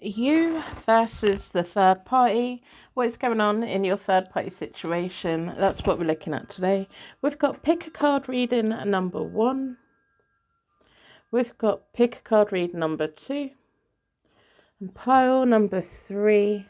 You versus the third party. What is going on in your third party situation? That's what we're looking at today. We've got pick a card reading number 1. We've got pick a card reading number 2. And pile number 3.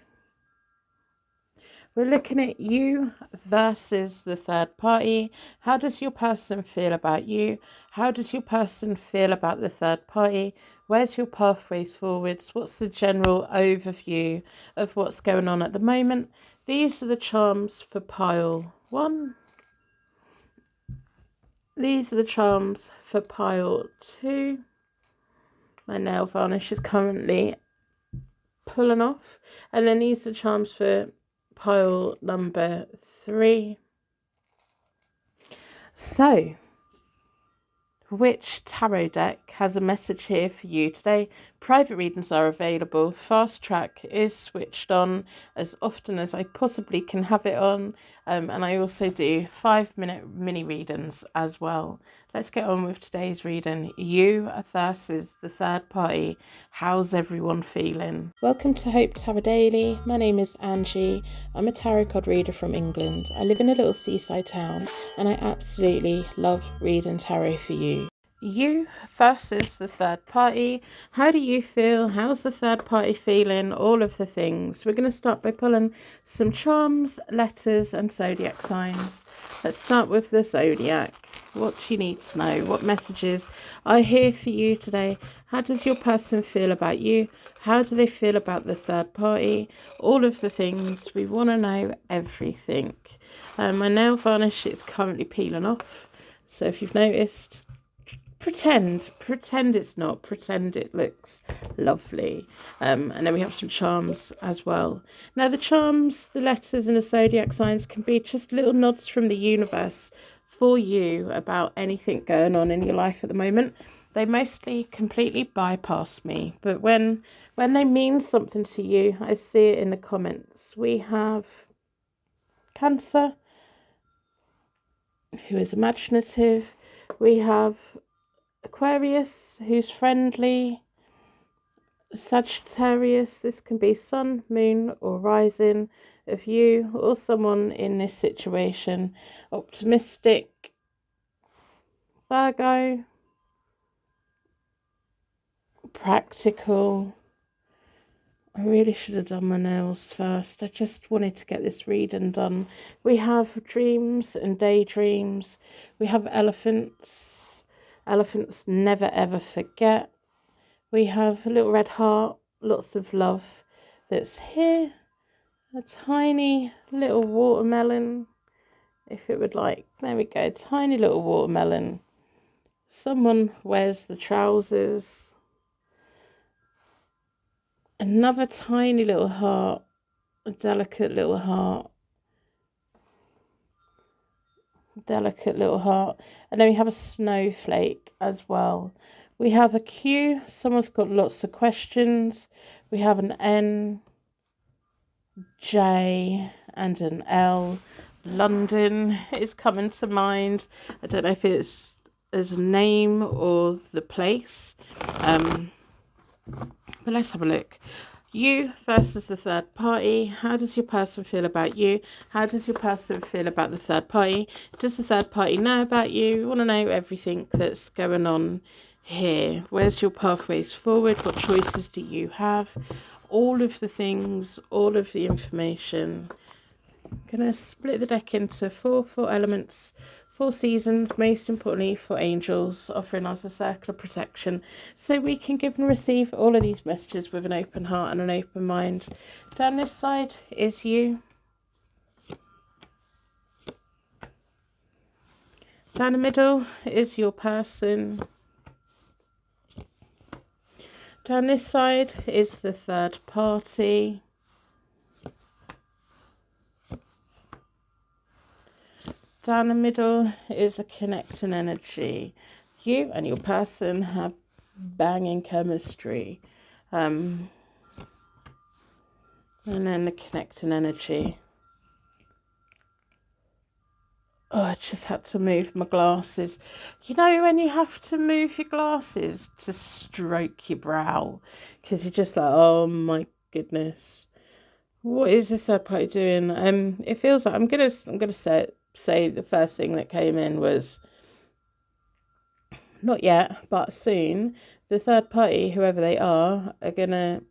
We're looking at you versus the third party. How does your person feel about you? How does your person feel about the third party? Where's your pathways forwards? What's the general overview of what's going on at the moment? These are the charms for pile 1. These are the charms for pile 2. My nail varnish is currently pulling off. And then these are the charms for pile number 3. So, which tarot deck has a message here for you today? Private readings are available. Fast track is switched on as often as I possibly can have it on. And I also do 5-minute mini readings as well. Let's get on with today's reading. You versus the third party. How's everyone feeling? Welcome to Hope Tarot Daily. My name is Angie. I'm a tarot card reader from England. I live in a little seaside town and I absolutely love reading tarot for you. You versus the third party. How do you feel? How's the third party feeling? All of the things. We're going to start by pulling some charms, letters and zodiac signs. Let's start with the zodiac. What do you need to know? What messages are here for you today? How does your person feel about you? How do they feel about the third party? All of the things. We want to know everything. My nail varnish is currently peeling off. So if you've noticed, pretend it's not. Pretend it looks lovely. And then we have some charms as well. Now the charms, the letters and the zodiac signs can be just little nods from the universe for you about anything going on in your life at the moment. They mostly completely bypass me, but when they mean something to you, I see it in the comments. We have Cancer, who is imaginative. We have Aquarius, who's friendly. Sagittarius, this can be sun, moon or rising of you or someone in this situation. Optimistic. Virgo. Practical. I really should have done my nails first. I just wanted to get this reading done. We have dreams and daydreams. We have elephants. Elephants never ever forget. We have a little red heart, lots of love that's here. A tiny little watermelon, if it would like. There we go, tiny little watermelon. Someone wears the trousers. Another tiny little heart, a delicate little heart. Delicate little heart. And then we have a snowflake as well. We have a Q. Someone's got lots of questions. We have an N, J, and an L. London is coming to mind. I don't know if it's as a name or the place. But let's have a look. You versus the third party. How does your person feel about you? How does your person feel about the third party? Does the third party know about you? We want to know everything that's going on here. Where's your pathways forward? What choices do you have? All of the things, all of the information. I'm going to split the deck into four elements. 4 seasons, most importantly for angels, offering us a circle of protection so we can give and receive all of these messages with an open heart and an open mind. Down this side is you. Down the middle is your person. Down this side is the third party. Down the middle is a connecting energy. You and your person have banging chemistry. And then the connecting energy. Oh, I just had to move my glasses. You know when you have to move your glasses to stroke your brow? Because you're just like, oh my goodness. What is this third party doing? It feels like I'm gonna say the first thing that came in was not yet, but soon. The third party, whoever they are gonna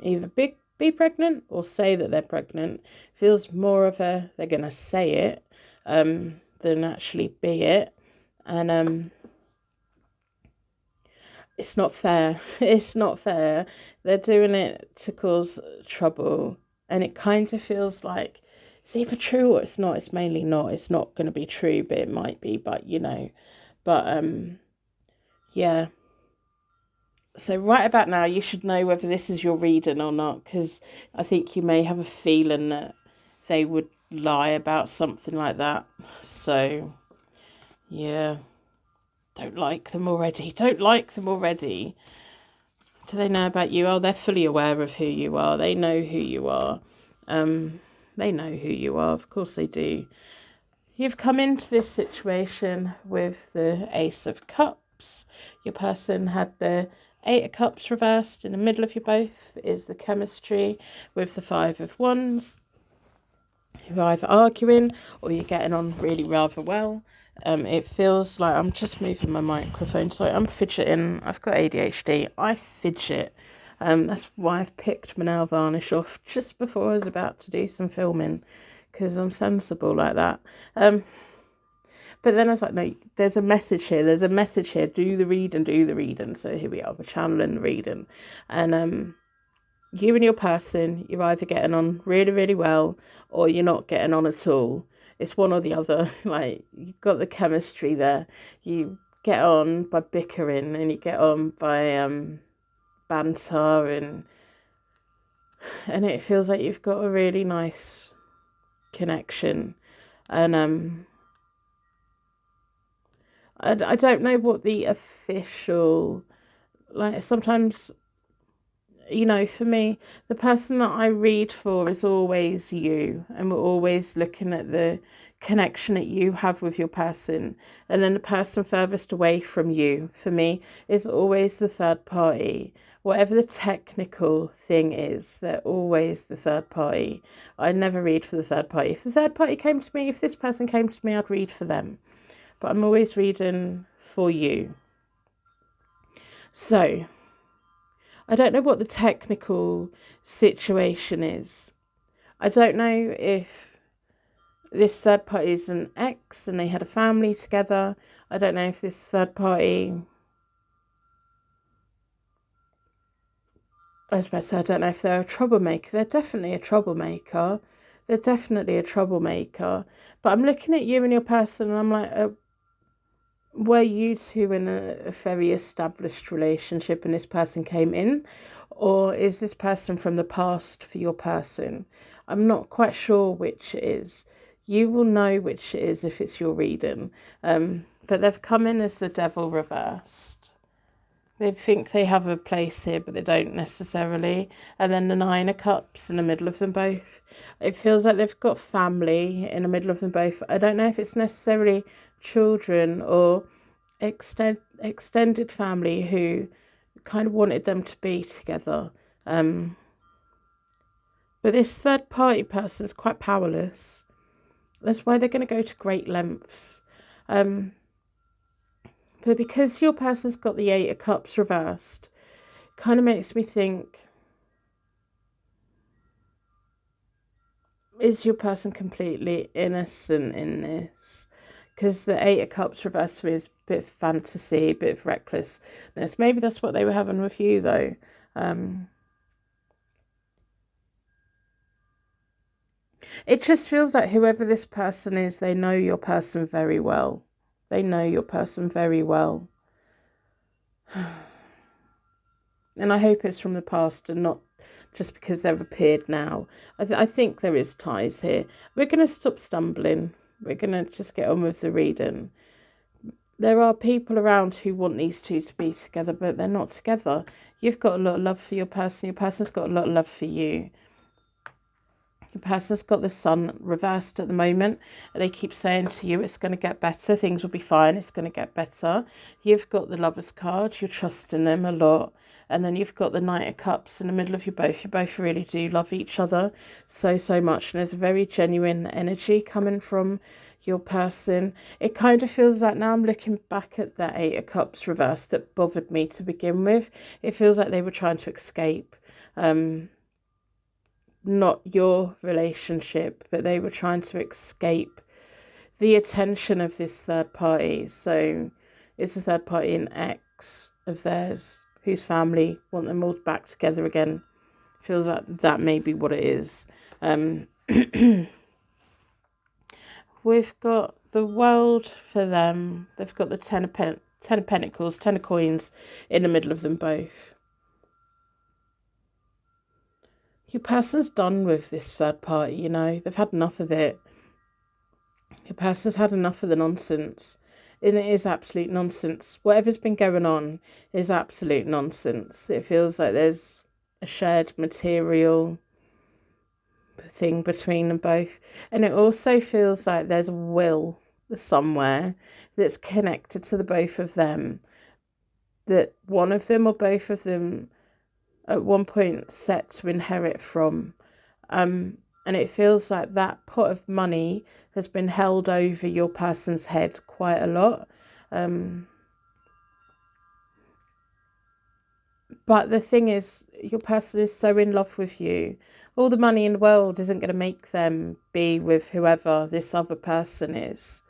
either be pregnant or say that they're pregnant. Feels more of a they're gonna say it, than actually be it, and it's not fair. It's not fair. They're doing it to cause trouble, and it kind of feels like it's either true or it's not. It's mainly not. It's not going to be true, but it might be. But yeah. So right about now, you should know whether this is your reading or not, because I think you may have a feeling that they would lie about something like that. So yeah, don't like them already. Don't like them already. Do they know about you? Oh, they're fully aware of who you are. They know who you are. They know who you are. Of course they do. You've come into this situation with the Ace of Cups. Your person had the Eight of Cups reversed. In the middle of you both is the chemistry with the Five of Wands. You're either arguing or you're getting on really rather well. It feels like I'm just moving my microphone, so I'm fidgeting. I've got ADHD. I fidget. That's why I've picked my nail varnish off just before I was about to do some filming, because I'm sensible like that. But then I was like, no, there's a message here. There's a message here. Do the reading. So here we are. We're channeling the reading. And you and your person, you're either getting on really, really well or you're not getting on at all. It's one or the other. Like, you've got the chemistry there. You get on by bickering and you get on by banter, and it feels like you've got a really nice connection. And I don't know what the official, like, sometimes, you know, for me, the person that I read for is always you, and we're always looking at the connection that you have with your person, and then the person furthest away from you, for me, is always the third party. Whatever the technical thing is, they're always the third party. I never read for the third party. If the third party came to me, if this person came to me, I'd read for them. But I'm always reading for you. So, I don't know what the technical situation is. I don't know if this third party is an ex and they had a family together. I don't know if this third party, I was about to say, I don't know if they're a troublemaker. They're definitely a troublemaker. But I'm looking at you and your person and I'm like, were you two in a very established relationship and this person came in? Or is this person from the past for your person? I'm not quite sure which it is. You will know which it is if it's your reading. But they've come in as the Devil reversed. They think they have a place here, but they don't necessarily. And then the Nine of Cups in the middle of them both. It feels like they've got family in the middle of them both. I don't know if it's necessarily children or extended family who kind of wanted them to be together. But this third party person is quite powerless. That's why they're going to go to great lengths. But because your person's got the Eight of Cups reversed, kind of makes me think, is your person completely innocent in this? Because the Eight of Cups reversed for me is a bit of fantasy, a bit of recklessness. Maybe that's what they were having with you, though. It just feels like whoever this person is, they know your person very well. They know your person very well. And I hope it's from the past and not just because they've appeared now. I think there is ties here. We're going to stop stumbling. We're going to just get on with the reading. There are people around who want these two to be together, but they're not together. You've got a lot of love for your person. Your person's got a lot of love for you. Your person's got the sun reversed at the moment. They keep saying to you, it's going to get better. Things will be fine. It's going to get better. You've got the Lover's card. You're trusting them a lot. And then you've got the Knight of Cups in the middle of you both. You both really do love each other so, so much. And there's a very genuine energy coming from your person. It kind of feels like, now I'm looking back at that Eight of Cups reversed that bothered me to begin with. It feels like they were trying to escape. Not your relationship, but they were trying to escape the attention of this third party. So it's a third party, an ex of theirs, whose family want them all back together again. Feels like that may be what it is. We've got the World for them. They've got the Ten of Pentacles, Ten of Coins in the middle of them both. Your person's done with this third party, you know. They've had enough of it. Your person's had enough of the nonsense. And it is absolute nonsense. Whatever's been going on is absolute nonsense. It feels like there's a shared material thing between them both. And it also feels like there's a will somewhere that's connected to the both of them. That one of them or both of them at one point set to inherit from. And it feels like that pot of money has been held over your person's head quite a lot. But the thing is, your person is so in love with you. All the money in the world isn't going to make them be with whoever this other person is.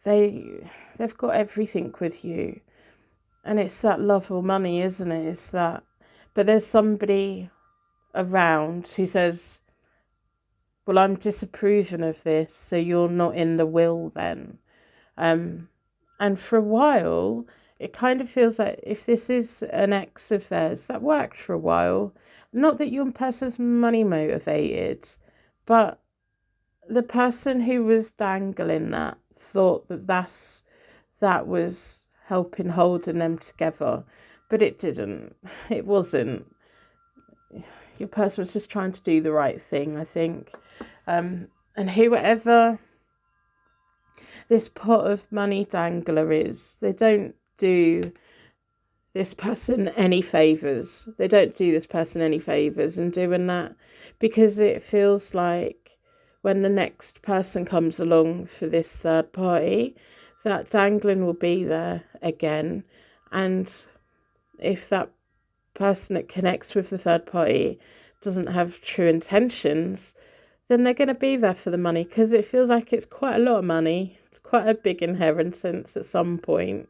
They've got everything with you. And it's that love or money, isn't it? It's that. But there's somebody around who says, well, I'm disapproving of this, so you're not in the will then. And for a while, it kind of feels like if this is an ex of theirs, that worked for a while. Not that your person's money motivated, but the person who was dangling that thought that was helping holding them together. But it didn't. It wasn't. Your person was just trying to do the right thing, I think. And whoever this pot of money dangler is, they don't do this person any favours. They don't do this person any favours in doing that, because it feels like when the next person comes along for this third party, that dangling will be there again. And if that person that connects with the third party doesn't have true intentions, then they're going to be there for the money, because it feels like it's quite a lot of money, quite a big inheritance at some point.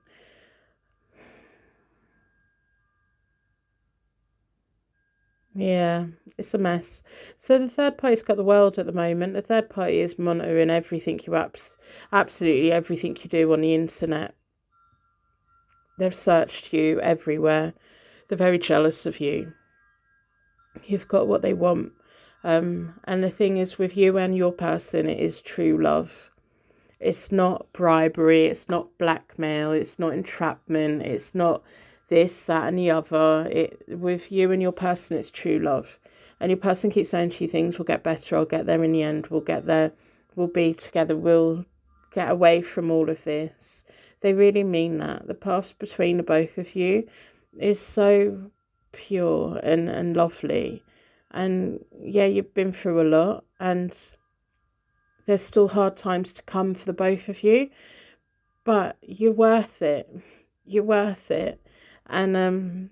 Yeah, it's a mess. So the third party's got the world at the moment. The third party is monitoring everything absolutely everything you do on the internet. They've searched you everywhere. They're very jealous of you. You've got what they want. And the thing is, with you and your person, it is true love. It's not bribery. It's not blackmail. It's not entrapment. It's not this, that, and the other. With you and your person, it's true love. And your person keeps saying to you, things will get better. I'll get there in the end. We'll get there. We'll be together. We'll get away from all of this. They really mean that. The past between the both of you is so pure and lovely. And yeah, you've been through a lot, and there's still hard times to come for the both of you, but you're worth it. You're worth it. And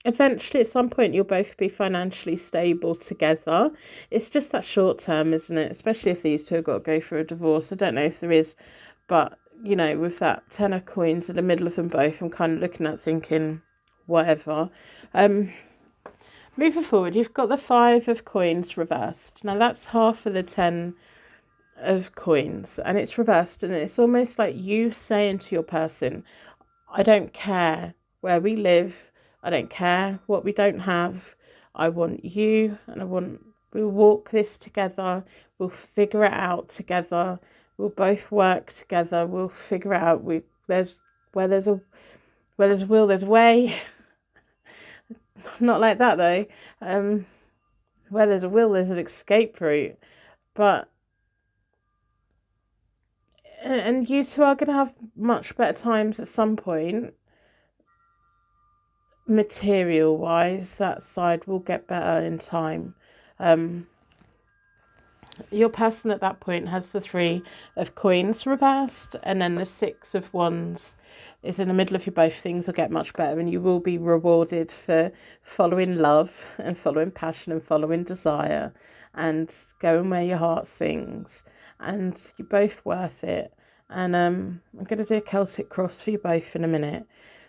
eventually at some point you'll both be financially stable together. It's just that short term, isn't it? Especially if these two have got to go through a divorce. I don't know if there is, but you know, with that 10 of coins in the middle of them both, I'm kind of looking at thinking, whatever. Moving forward, you've got the 5 of coins reversed. Now that's half of the 10 of coins, and it's reversed, and it's almost like you saying to your person, I don't care where we live, I don't care what we don't have, I want you, and we'll walk this together, we'll figure it out together, we'll both work together, we'll figure it out. Where there's a will, there's a way. Not like that though. where there's a will, there's an escape route. But and you two are going to have much better times at some point. Material wise, that side will get better in time. Your person at that point has the 3 of coins reversed, and then the 6 of wands is in the middle of you both. Things will get much better, and you will be rewarded for following love and following passion and following desire and going where your heart sings, and you're both worth it. And I'm going to do a Celtic cross for you both in a minute.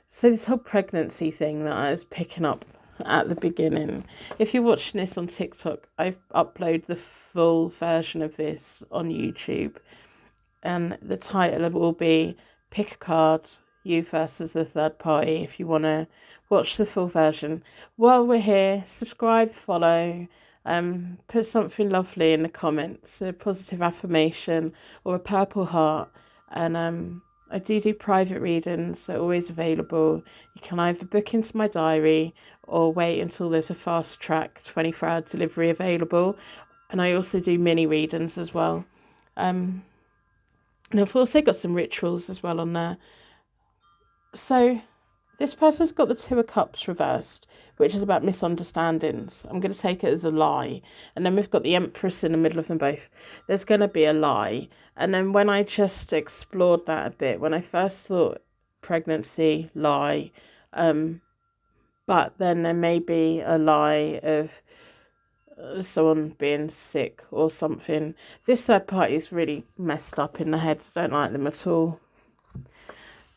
So this whole pregnancy thing that I was picking up at the beginning, if you're watching this on TikTok, I've uploaded the full version of this on YouTube, and the title will be Pick a Card, You versus the Third Party, if you want to watch the full version. While we're here, subscribe, follow, put something lovely in the comments, a positive affirmation or a purple heart, and I do private readings. They're always available. You can either book into my diary or wait until there's a fast track 24-hour delivery available. And I also do mini readings as well. And I've also got some rituals as well on there. So this person's got the 2 of Cups reversed, which is about misunderstandings. I'm going to take it as a lie. And then we've got the Empress in the middle of them both. There's going to be a lie. And then when I just explored that a bit, when I first thought pregnancy, lie, but then there may be a lie of someone being sick or something. This third party is really messed up in the head. I don't like them at all.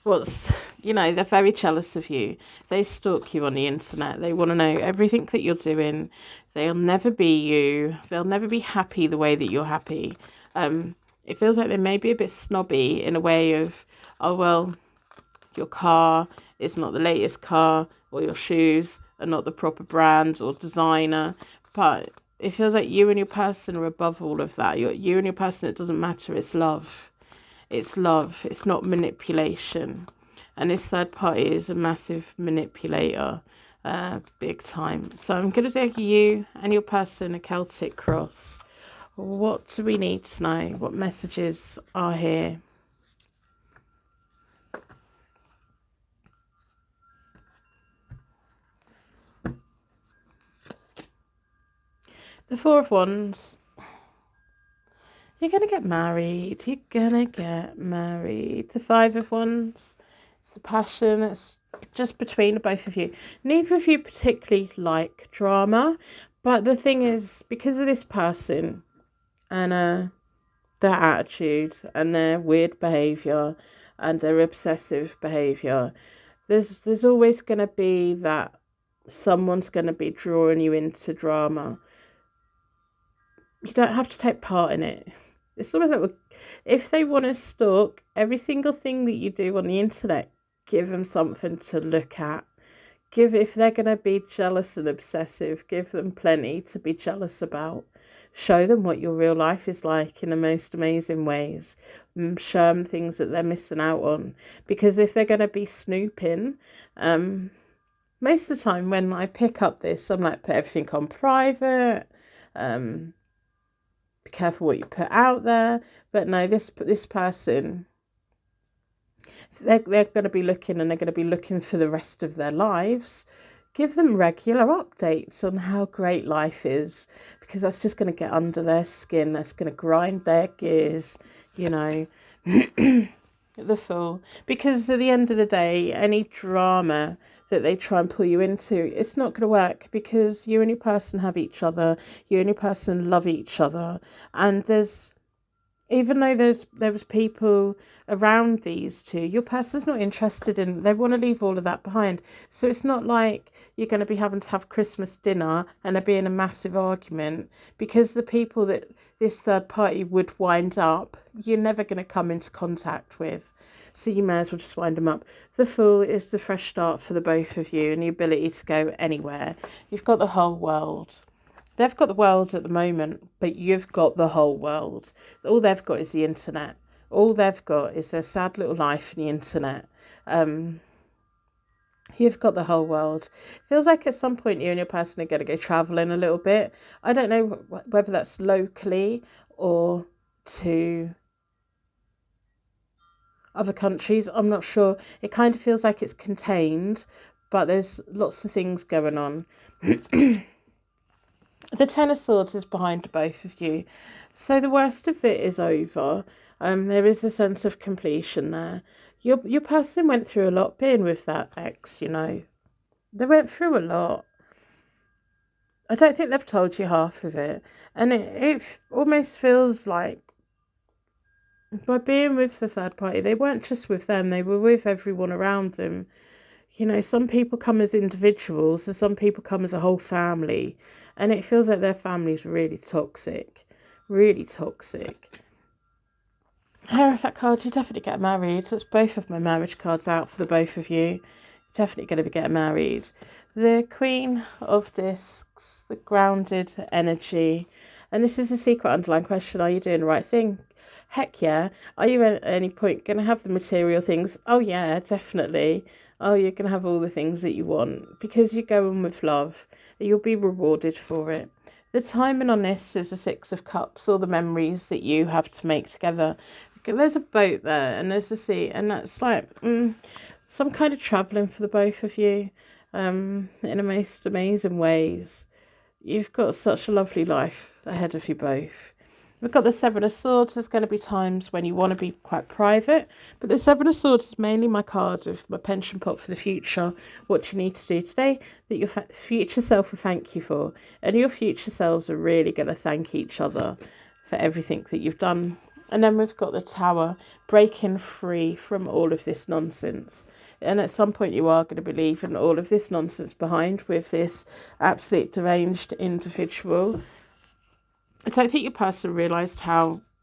They're very jealous of you. They stalk you on the internet. They want to know everything that you're doing. They'll never be you. They'll never be happy the way that you're happy. It feels like they may be a bit snobby in a way of, oh, well, your car is not the latest car, or your shoes are not the proper brand or designer. But it feels like you and your person are above all of that. You and your person, it doesn't matter. It's love. It's love. It's not manipulation. And this third party is a massive manipulator, big time. So I'm going to take you and your person a Celtic cross. What do we need to know? What messages are here? The 4 of Wands. You're going to get married. You're going to get married. The 5 of Wands. It's the passion. It's just between the both of you. Neither of you particularly like drama. But the thing is, because of this person and their attitude and their weird behaviour and their obsessive behaviour, there's always going to be that someone's going to be drawing you into drama. You don't have to take part in it. It's almost like if they want to stalk every single thing that you do on the internet, give them something to look at. If they're going to be jealous and obsessive, give them plenty to be jealous about. Show them what your real life is like in the most amazing ways. Show them things that they're missing out on. Because if they're going to be snooping, most of the time when I pick up this, I'm like, put everything on private. Be careful what you put out there. But no, this person, they're going to be looking, and they're going to be looking for the rest of their lives. Give them regular updates on how great life is, because that's just going to get under their skin. That's going to grind their gears, the Fool. Because at the end of the day, any drama that they try and pull you into, it's not going to work, because you and your person have each other. You and your person love each other. And even though there was people around these two, your person's not interested in, they want to leave all of that behind. So it's not like you're going to be having to have Christmas dinner and there being a massive argument, because the people that this third party would wind up, you're never going to come into contact with. So you may as well just wind them up. The Fool is the fresh start for the both of you and the ability to go anywhere. You've got the whole world. They've got the world at the moment, but you've got the whole world. All they've got is the internet. All they've got is their sad little life in the internet. You've got the whole world. Feels like at some point you and your person are going to go traveling a little bit. I don't know whether that's locally or to other countries. I'm not sure. It kind of feels like it's contained, but there's lots of things going on. The Ten of Swords is behind both of you. So the worst of it is over. There is a sense of completion there. Your person went through a lot being with that ex, you know. They went through a lot. I don't think they've told you half of it. And it almost feels like by being with the third party, they weren't just with them, they were with everyone around them. You know, some people come as individuals and some people come as a whole family. And it feels like their family's really toxic. Really toxic. Hierophant card, you definitely get married. That's both of my marriage cards out for the both of you. You're definitely going to get married. The Queen of Discs, the grounded energy. And this is a secret underlying question. Are you doing the right thing? Heck yeah. Are you at any point going to have the material things? Oh yeah, definitely. Oh, you're going to have all the things that you want because you go on with love. You'll be rewarded for it. The timing on this is the Six of Cups, all the memories that you have to make together. There's a boat there and there's the sea, and that's like some kind of travelling for the both of you in the most amazing ways. You've got such a lovely life ahead of you both. We've got the Seven of Swords. There's going to be times when you want to be quite private, but the Seven of Swords is mainly my card of my pension pot for the future. What you need to do today that your future self will thank you for, and your future selves are really going to thank each other for everything that you've done. And then we've got the Tower, breaking free from all of this nonsense. And at some point you are going to be leaving all of this nonsense behind with this absolute deranged individual. I don't think your person realised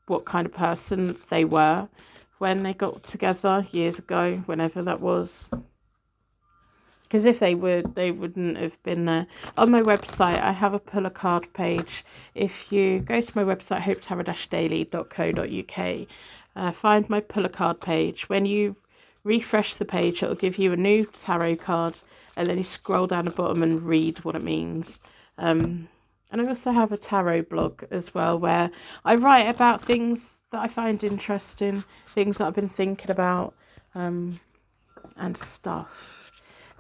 what kind of person they were when they got together years ago, whenever that was. Because if they would, they wouldn't have been there. On my website, I have a pull a card page. If you go to my website, hopetarot-daily.co.uk, find my pull a card page. When you refresh the page, it'll give you a new tarot card, and then you scroll down the bottom and read what it means. And I also have a tarot blog as well, where I write about things that I find interesting, things that I've been thinking about, and stuff.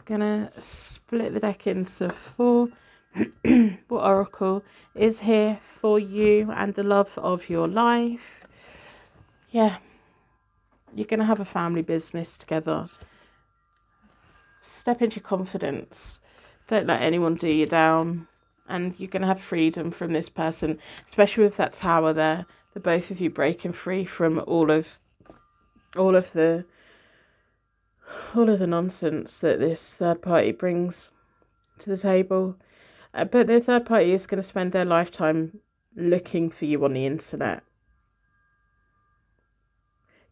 Gonna split the deck into 4. What oracle is here for you and the love of your life? Yeah, you're gonna have a family business together. Step into your confidence. Don't let anyone do you down, and you're gonna have freedom from this person, especially with that Tower there. The both of you breaking free from all of the nonsense that this third party brings to the table. But the third party is going to spend their lifetime looking for you on the internet.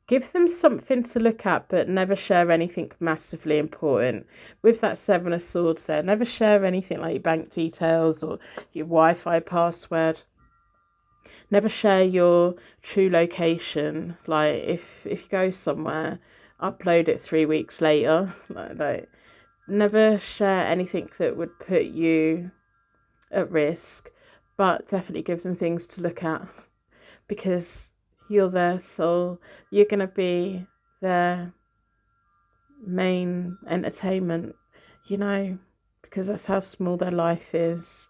Give them something to look at, but never share anything massively important. With that Seven of Swords there, never share anything like your bank details or your Wi-Fi password. Never share your true location. Like if you go somewhere, upload it 3 weeks later. Like never share anything that would put you at risk, but definitely give them things to look at because you're their soul. You're going to be their main entertainment, you know, because that's how small their life is.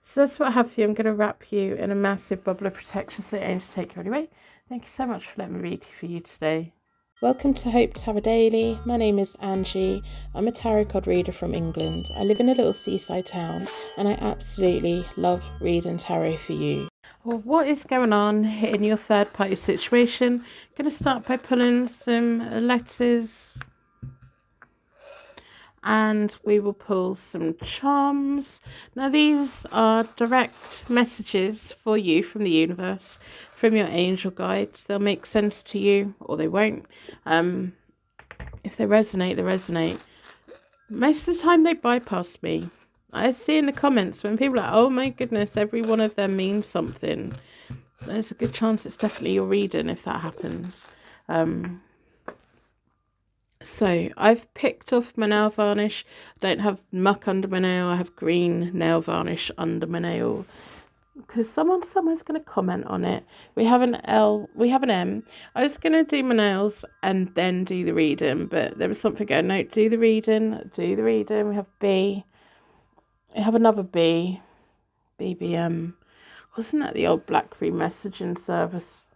So that's what I have for you. I'm going to wrap you in a massive bubble of protection so it aims to take you anyway. Thank you so much for letting me read for you today. Welcome to Hope Tarot Daily. My name is Angie. I'm a tarot card reader from England. I live in a little seaside town and I absolutely love reading tarot for you. Well, what is going on in your third party situation? I'm going to start by pulling some letters and we will pull some charms. Now these are direct messages for you from the universe, from your angel guides. They'll make sense to you or they won't. If they resonate, they resonate. Most of the time they bypass me. I see in the comments when people are like, oh my goodness, every one of them means something. There's a good chance it's definitely your reading if that happens. So I've picked off my nail varnish. I don't have muck under my nail. I have green nail varnish under my nail because someone's going to comment on it. We have an L, we have an M. I was going to do my nails and then do the reading, but there was something going, no, do the reading. We have B. We have another B. BBM. Wasn't that the old BlackBerry messaging service?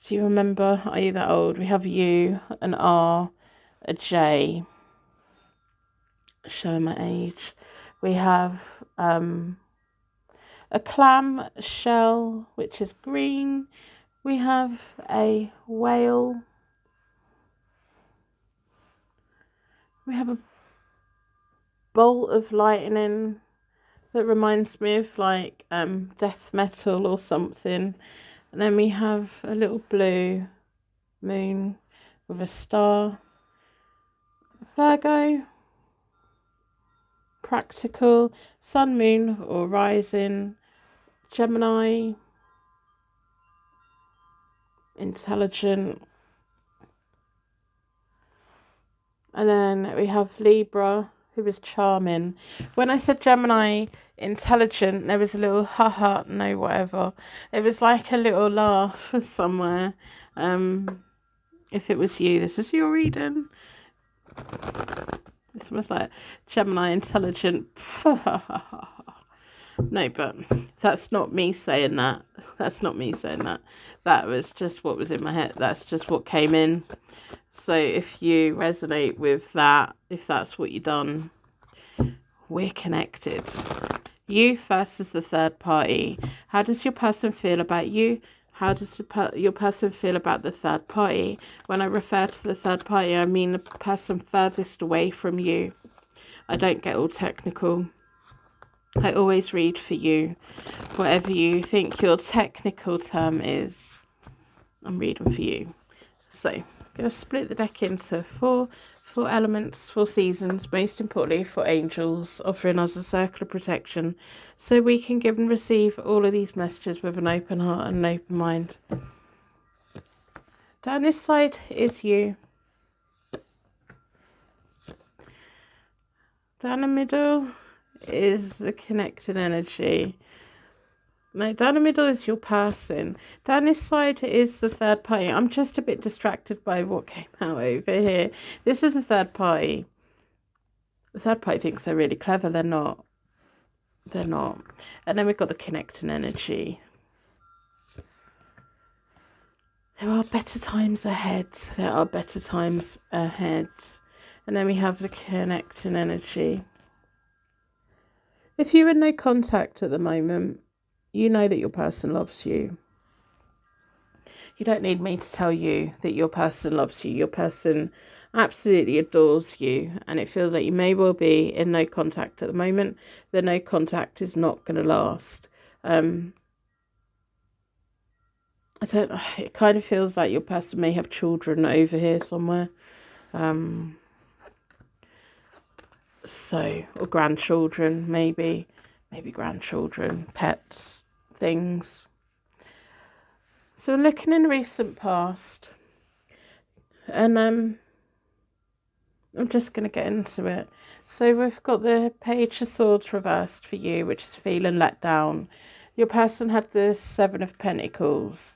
Do you remember? Are you that old? We have U, an R, a J. Show my age. We have a clam shell, which is green. We have a whale. We have a bolt of lightning that reminds me of like death metal or something. And then we have a little blue moon with a star. Virgo, practical, sun, moon or rising. Gemini, intelligent. And then we have Libra, who is charming. When I said Gemini, intelligent, there was a little ha, no, whatever. It was like a little laugh somewhere. If it was you, this is your reading. This was like Gemini, intelligent. No, but that's not me saying that. That was just what was in my head. That's just what came in. So if you resonate with that, if that's what you've done, we're connected. You versus the third party. How does your person feel about you? How does your person feel about the third party? When I refer to the third party, I mean the person furthest away from you. I don't get all technical. I always read for you. Whatever you think your technical term is, I'm reading for you. So I'm going to split the deck into four elements, 4 seasons, most importantly for angels, offering us a circle of protection so we can give and receive all of these messages with an open heart and an open mind. Down this side is you. Down the middle is the connected energy. No, down the middle is your person. Down this side is the third party. I'm just a bit distracted by what came out over here. This is the third party. The third party thinks they're really clever. They're not. And then we've got the connecting energy. There are better times ahead. And then we have the connecting energy. If you're in no contact at the moment, you know that your person loves you. You don't need me to tell you that your person loves you. Your person absolutely adores you. And it feels like you may well be in no contact at the moment. The no contact is not going to last. It kind of feels like your person may have children over here somewhere. Or grandchildren, maybe grandchildren, pets, things. So looking in recent past, and I'm just going to get into it. So we've got the Page of Swords reversed for you, which is feeling let down. Your person had the 7 of Pentacles.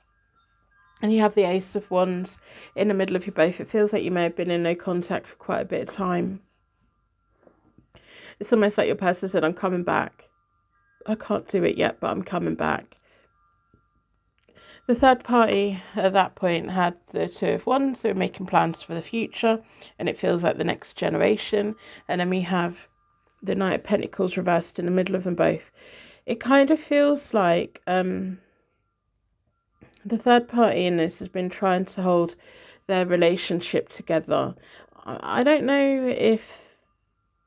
And you have the Ace of Wands in the middle of you both. It feels like you may have been in no contact for quite a bit of time. It's almost like your person said, I'm coming back. I can't do it yet, but I'm coming back. The third party at that point had the 2 of Wands. They were making plans for the future. And it feels like the next generation. And then we have the Knight of Pentacles reversed in the middle of them both. It kind of feels like the third party in this has been trying to hold their relationship together. I don't know if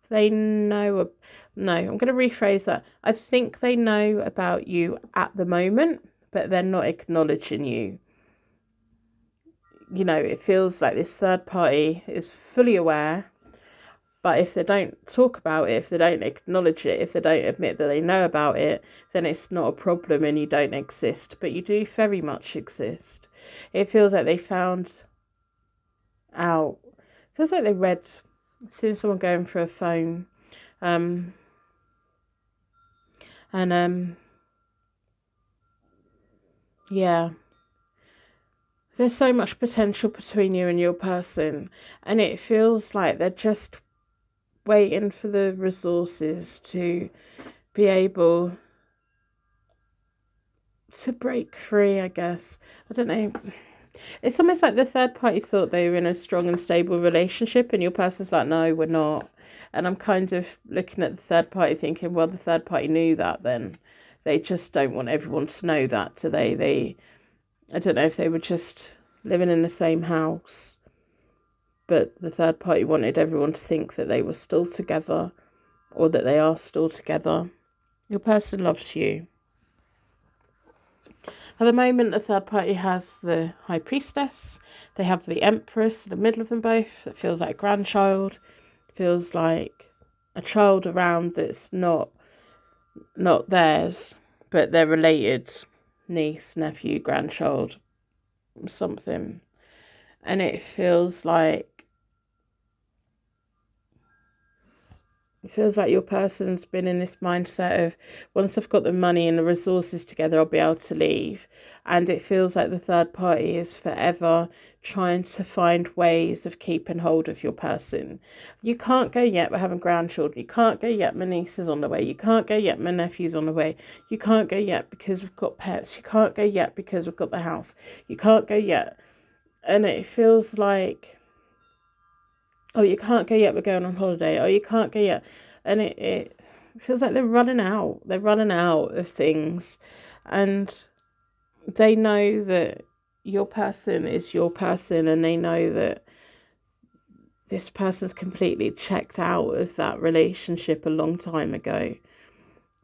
they know. No, I'm going to rephrase that. I think they know about you at the moment, but they're not acknowledging you. You know, it feels like this third party is fully aware, but if they don't talk about it, if they don't acknowledge it, if they don't admit that they know about it, then it's not a problem and you don't exist. But you do very much exist. It feels like they found out Feels like they read, seeing someone going through a phone. Yeah. There's so much potential between you and your person, and it feels like they're just waiting for the resources to be able to break free, I guess. I don't know. It's almost like the third party thought they were in a strong and stable relationship, and your person's like, no, we're not. And I'm kind of looking at the third party thinking, well, the third party knew that then. They just don't want everyone to know that, do they? I don't know if they were just living in the same house, but the third party wanted everyone to think that they were still together, or that they are still together. Your person loves you. At the moment, the third party has the High Priestess. They have the Empress in the middle of them both. It feels like a grandchild. It feels like a child around that's not theirs, but they're related. Niece, nephew, grandchild, something. And it feels like your person's been in this mindset of, once I've got the money and the resources together, I'll be able to leave. And it feels like the third party is forever trying to find ways of keeping hold of your person. You can't go yet, we're having grandchildren. You can't go yet, my niece is on the way. You can't go yet, my nephew's on the way. You can't go yet because we've got pets. You can't go yet because we've got the house. You can't go yet. And it feels like, oh, you can't go yet, we're going on holiday. Oh, you can't go yet. And it feels like they're running out. They're running out of things. And they know that your person is your person, and they know that this person's completely checked out of that relationship a long time ago.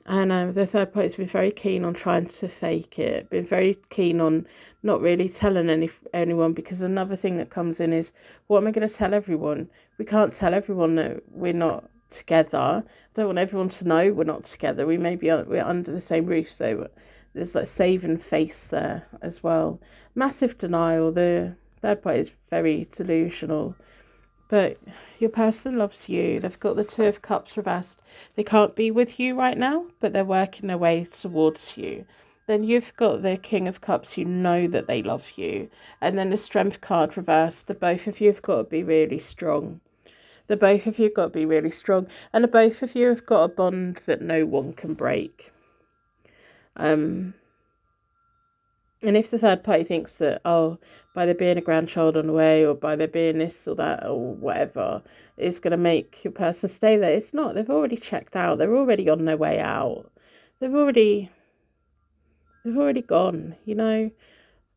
And the third party's been very keen on trying to fake it, been very keen on not really telling anyone, because another thing that comes in is, what am I going to tell everyone? We can't tell everyone that we're not together. I don't want everyone to know we're not together. We may be we're under the same roof, so there's like saving face there as well. Massive denial. The third party is very delusional. But your person loves you. They've got the Two of Cups reversed. They can't be with you right now, but they're working their way towards you. Then you've got the King of Cups. You know that they love you. And then the Strength card reversed. The both of you have got to be really strong. The both of you have got to be really strong. And the both of you have got a bond that no one can break. And if the third party thinks that, oh, by there being a grandchild on the way, or by there being this or that or whatever, is going to make your person stay there, it's not. They've already checked out. They're already on their way out. They've already gone, you know.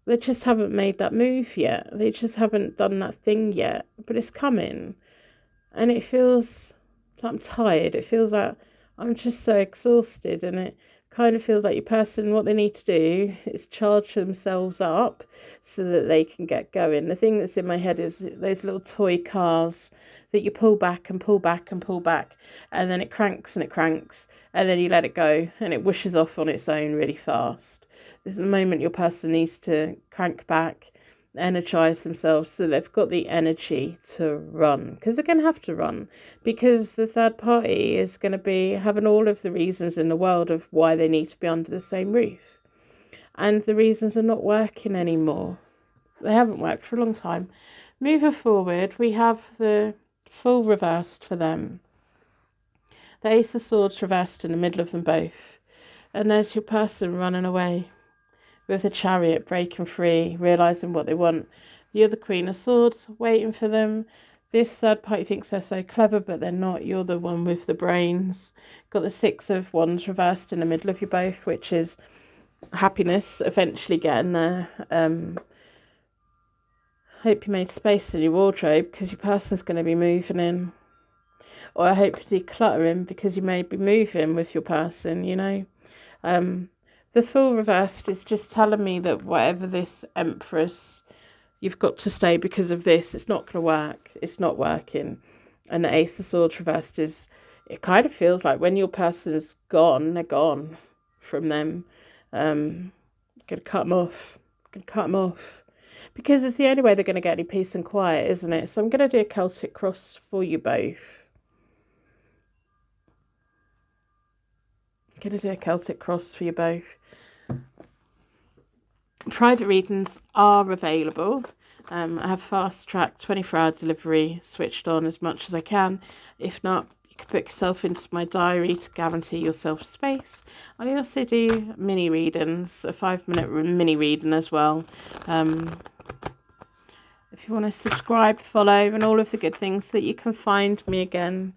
They just haven't made that move yet. They just haven't done that thing yet. But it's coming. And it feels like I'm tired. It feels like I'm just so exhausted, and it kind of feels like your person, what they need to do is charge themselves up so that they can get going. The thing that's in my head is those little toy cars that you pull back and pull back and pull back, and then it cranks and it cranks, and then you let it go and it whooshes off on its own really fast. This is the moment your person needs to crank back, energize themselves, so they've got the energy to run, because they're going to have to run, because the third party is going to be having all of the reasons in the world of why they need to be under the same roof, and the reasons are not working anymore. They haven't worked for a long time. Moving forward, we have the Fool reversed for them, the Ace of Swords reversed in the middle of them both, and there's your person running away with the Chariot, breaking free, realising what they want. You're the Queen of Swords, waiting for them. This third party thinks they're so clever, but they're not. You're the one with the brains. Got the Six of Wands reversed in the middle of you both, which is happiness, eventually getting there. Hope you made space in your wardrobe, because your person's going to be moving in. Or I hope you're decluttering, because you may be moving with your person, you know. The Fool reversed is just telling me that whatever this Empress, you've got to stay because of this. It's not going to work. It's not working. And the Ace of Swords reversed is, it kind of feels like when your person's gone, they're gone from them. Gonna cut them off. because it's the only way they're going to get any peace and quiet, isn't it? So I'm going to do a Celtic cross for you both. I'm going to do a Celtic cross for you both. Private readings are available. I have fast track 24-hour delivery switched on as much as I can. If not, you can book yourself into my diary to guarantee yourself space. I also do mini readings, a 5-minute mini reading as well. If you want to subscribe, follow, and all of the good things, that you can find me again.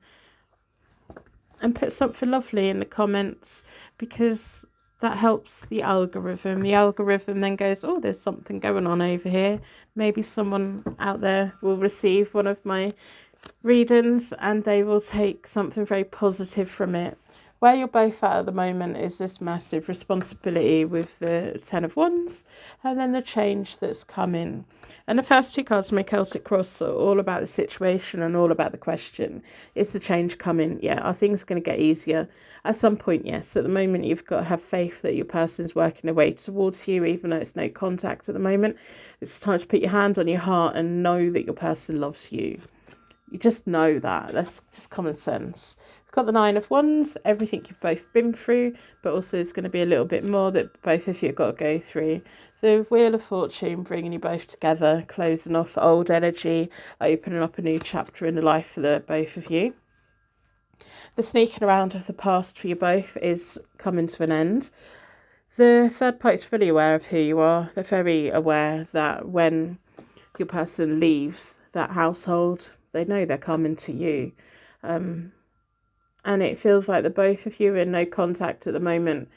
And put something lovely in the comments, because that helps the algorithm. The algorithm then goes, oh, there's something going on over here. Maybe someone out there will receive one of my readings and they will take something very positive from it. Where you're both at the moment is this massive responsibility with the Ten of Wands, and then the change that's coming. And the first 2 cards of my Celtic Cross are all about the situation and all about the question. Is the change coming? Yeah. Are things going to get easier? At some point, yes. At the moment, you've got to have faith that your person's working their way towards you, even though it's no contact at the moment. It's time to put your hand on your heart and know that your person loves you. You just know that. That's just common sense. We've got the 9 of Wands, everything you've both been through, but also there's going to be a little bit more that both of you have got to go through. The Wheel of Fortune, bringing you both together, closing off old energy, opening up a new chapter in the life for the both of you. The sneaking around of the past for you both is coming to an end. The third party is fully aware of who you are. They're very aware that when your person leaves that household, they know they're coming to you. And it feels like the both of you are in no contact at the moment,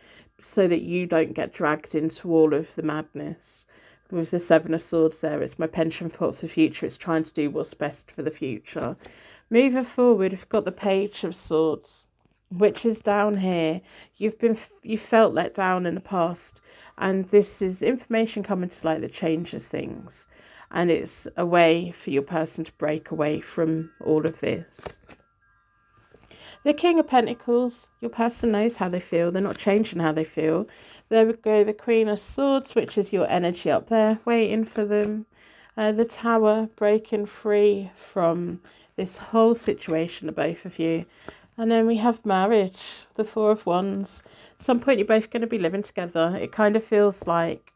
so that you don't get dragged into all of the madness. With the 7 of Swords there, it's my pension pot for the future. It's trying to do what's best for the future. Moving forward, we've got the Page of Swords, which is down here. You felt let down in the past, and this is information coming to light that changes things. And it's a way for your person to break away from all of this. The King of Pentacles, your person knows how they feel. They're not changing how they feel. There we go, the Queen of Swords, which is your energy up there, waiting for them. The Tower, breaking free from this whole situation of both of you. And then we have marriage, the 4 of Wands. At some point you're both going to be living together. It kind of feels like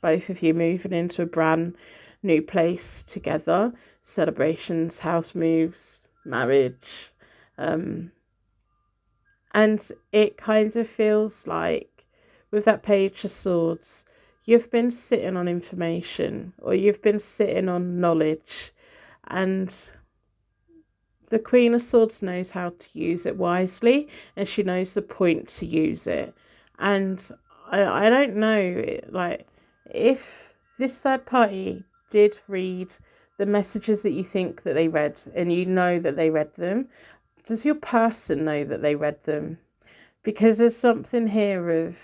both of you moving into a brand new place together. Celebrations, house moves, marriage. And it kind of feels like, with that Page of Swords, you've been sitting on information, or you've been sitting on knowledge, and the Queen of Swords knows how to use it wisely, and she knows the point to use it. And I don't know, like, if this third party did read the messages that you think that they read, and you know that they read them, does your person know that they read them? Because there's something here of,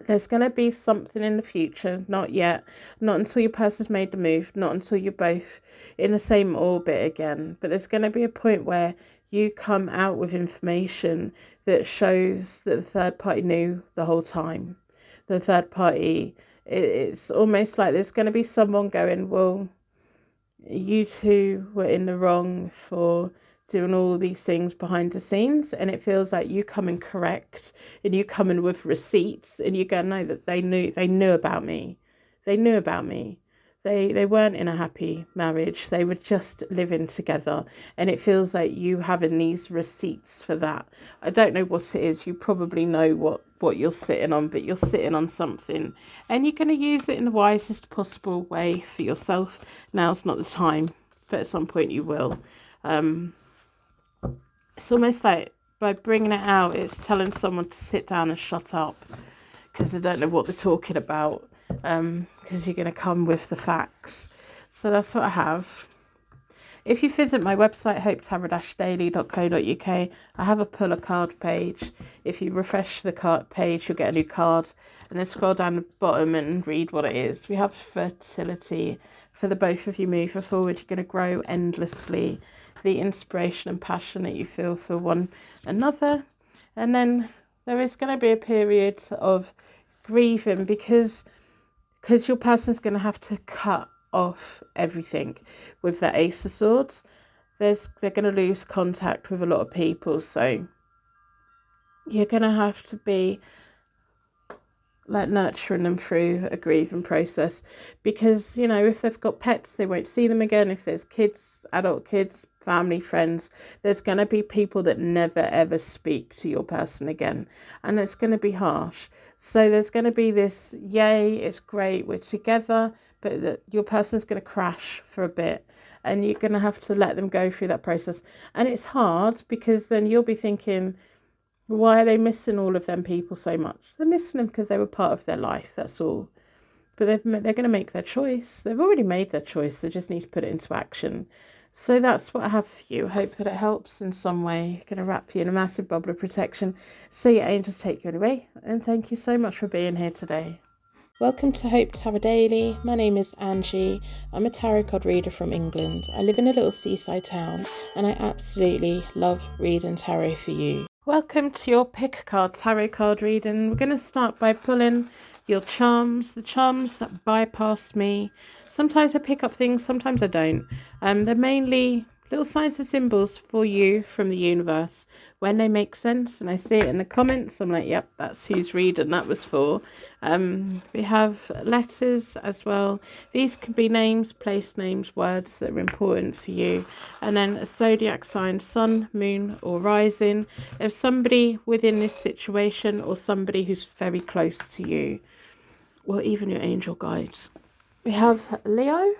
there's going to be something in the future, not yet, not until your person's made the move, not until you're both in the same orbit again, but there's going to be a point where you come out with information that shows that the third party knew the whole time. The third party, it's almost like there's going to be someone going, well, you two were in the wrong for doing all these things behind the scenes, and it feels like you coming correct, and you coming with receipts, and you go, no, that they knew about me. They knew about me. They weren't in a happy marriage. They were just living together, and it feels like you having these receipts for that. I don't know what it is. You probably know what you're sitting on, but you're sitting on something, and you're going to use it in the wisest possible way for yourself. Now's not the time, but at some point you will. It's almost like by bringing it out, it's telling someone to sit down and shut up, because they don't know what they're talking about, because you're going to come with the facts. So that's what I have. If you visit my website, hopetarot-daily.co.uk, I have a pull a card page. If you refresh the card page, you'll get a new card, and then scroll down the bottom and read what it is. We have fertility. For the both of you moving forward, you're going to grow endlessly. The inspiration and passion that you feel for one another. And then there is going to be a period of grieving, because because your person's going to have to cut off everything with the Ace of Swords. They're going to lose contact with a lot of people, so you're going to have to be like nurturing them through a grieving process, because if they've got pets, they won't see them again. If there's kids, adult kids, family, friends, there's going to be people that never ever speak to your person again, and it's going to be harsh. So there's going to be this, yay, it's great, we're together, but your person's going to crash for a bit, and you're going to have to let them go through that process. And it's hard, because then you'll be thinking, why are they missing all of them people so much? They're missing them because they were part of their life, that's all. But they're going to make their choice. They've already made their choice. They just need to put it into action. So that's what I have for you. I hope that it helps in some way. I'm going to wrap you in a massive bubble of protection. So your angels take you away. And thank you so much for being here today. Welcome to Hope Tarot Daily. My name is Angie. I'm a tarot card reader from England. I live in a little seaside town, and I absolutely love reading tarot for you. Welcome to your pick a card tarot card reading. We're going to start by pulling your charms, the charms that bypass me. Sometimes I pick up things, sometimes I don't. They're mainly little signs and symbols for you from the universe. When they make sense and I see it in the comments, I'm like, yep, that's whose reading that was for. We have letters as well. These could be names, place names, words that are important for you. And then a zodiac sign, sun, moon or rising, of somebody within this situation or somebody who's very close to you, or even your angel guides. We have Leo.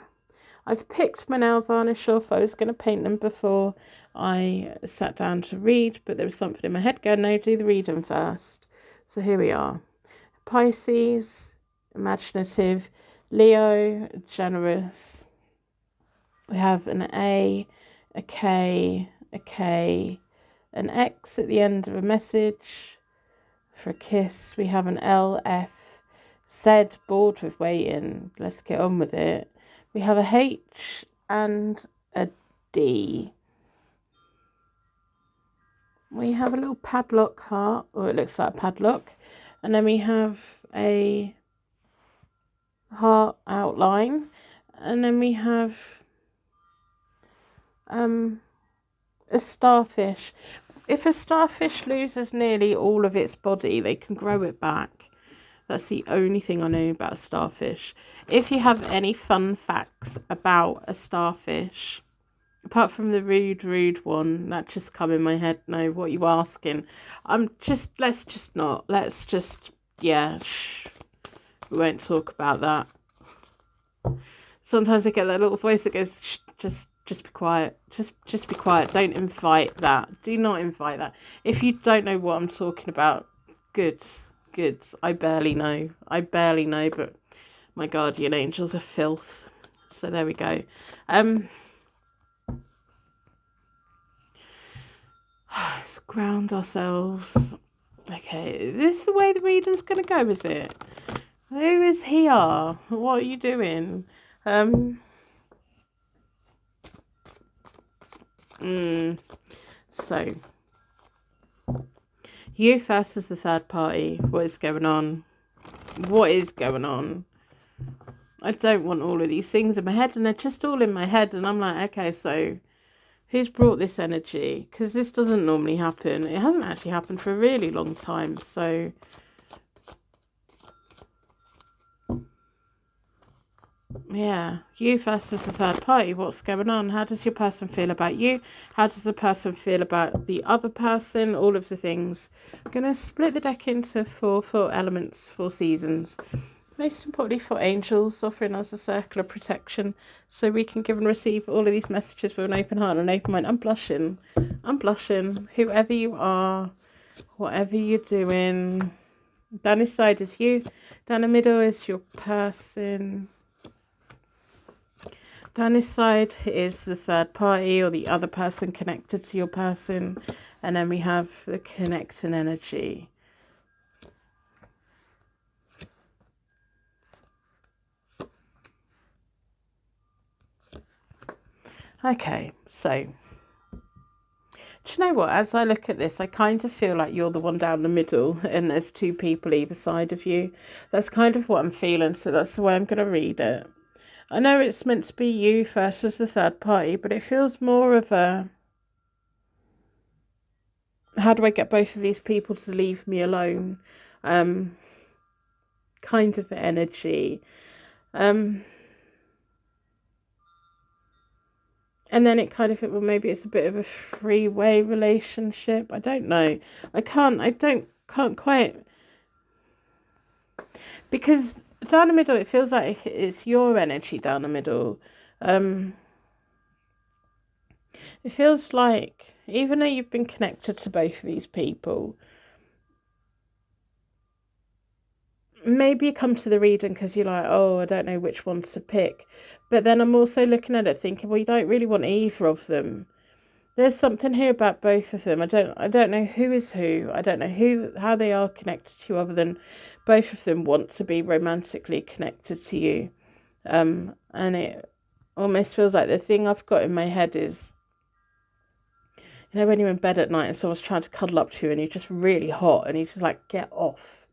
I've picked my nail varnish off. I was going to paint them before I sat down to read, but there was something in my head going, no, do the reading first. So here we are. Pisces, imaginative. Leo, generous. We have an A, a K, a K, an X at the end of a message. For a kiss, we have an L, F, Z, bored with waiting. Let's get on with it. We have a H and a D. We have a little padlock heart, or it looks like a padlock. And then we have a heart outline. And then we have a starfish. If a starfish loses nearly all of its body, they can grow it back. That's the only thing I know about starfish. If you have any fun facts about a starfish, apart from the rude one that just come in my head now, what are you asking? We won't talk about that. Sometimes I get that little voice that goes, shh, just be quiet. Just be quiet. Don't invite that. Do not invite that. If you don't know what I'm talking about, good. I barely know, but my guardian angels are filth. So there we go. Let's ground ourselves. Okay, this is the way the reading's going to go, is it? Who is here? What are you doing? So, you first as the third party. What is going on? I don't want all of these things in my head, and they're just all in my head, and I'm like, okay, so who's brought this energy? Because this doesn't normally happen. It hasn't actually happened for a really long time, so yeah, you first as the third party. What's going on? How does your person feel about you? How does the person feel about the other person? All of the things. I'm going to split the deck into four elements, 4 seasons. Most importantly for angels, offering us a circle of protection so we can give and receive all of these messages with an open heart and an open mind. I'm blushing. Whoever you are, whatever you're doing. Down this side is you. Down the middle is your person. Down this side is the third party or the other person connected to your person. And then we have the connecting energy. Okay, so Do you know what? As I look at this, I kind of feel like you're the one down the middle and there's two people either side of you. That's kind of what I'm feeling, so that's the way I'm going to read it. I know it's meant to be you first as the third party, but it feels more of a, how do I get both of these people to leave me alone? Kind of energy. And then it kind of, well, maybe it's a bit of a freeway relationship. I don't know. Can't quite, because down the middle, it feels like it's your energy down the middle. It feels like, even though you've been connected to both of these people, maybe you come to the reading because you're like, oh, I don't know which one to pick. But then I'm also looking at it thinking, well, you don't really want either of them. There's something here about both of them. I don't know who is who. I don't know how they are connected to you, other than both of them want to be romantically connected to you. And it almost feels like the thing I've got in my head is, you know, when you're in bed at night and someone's trying to cuddle up to you and you're just really hot and you're just like, get off.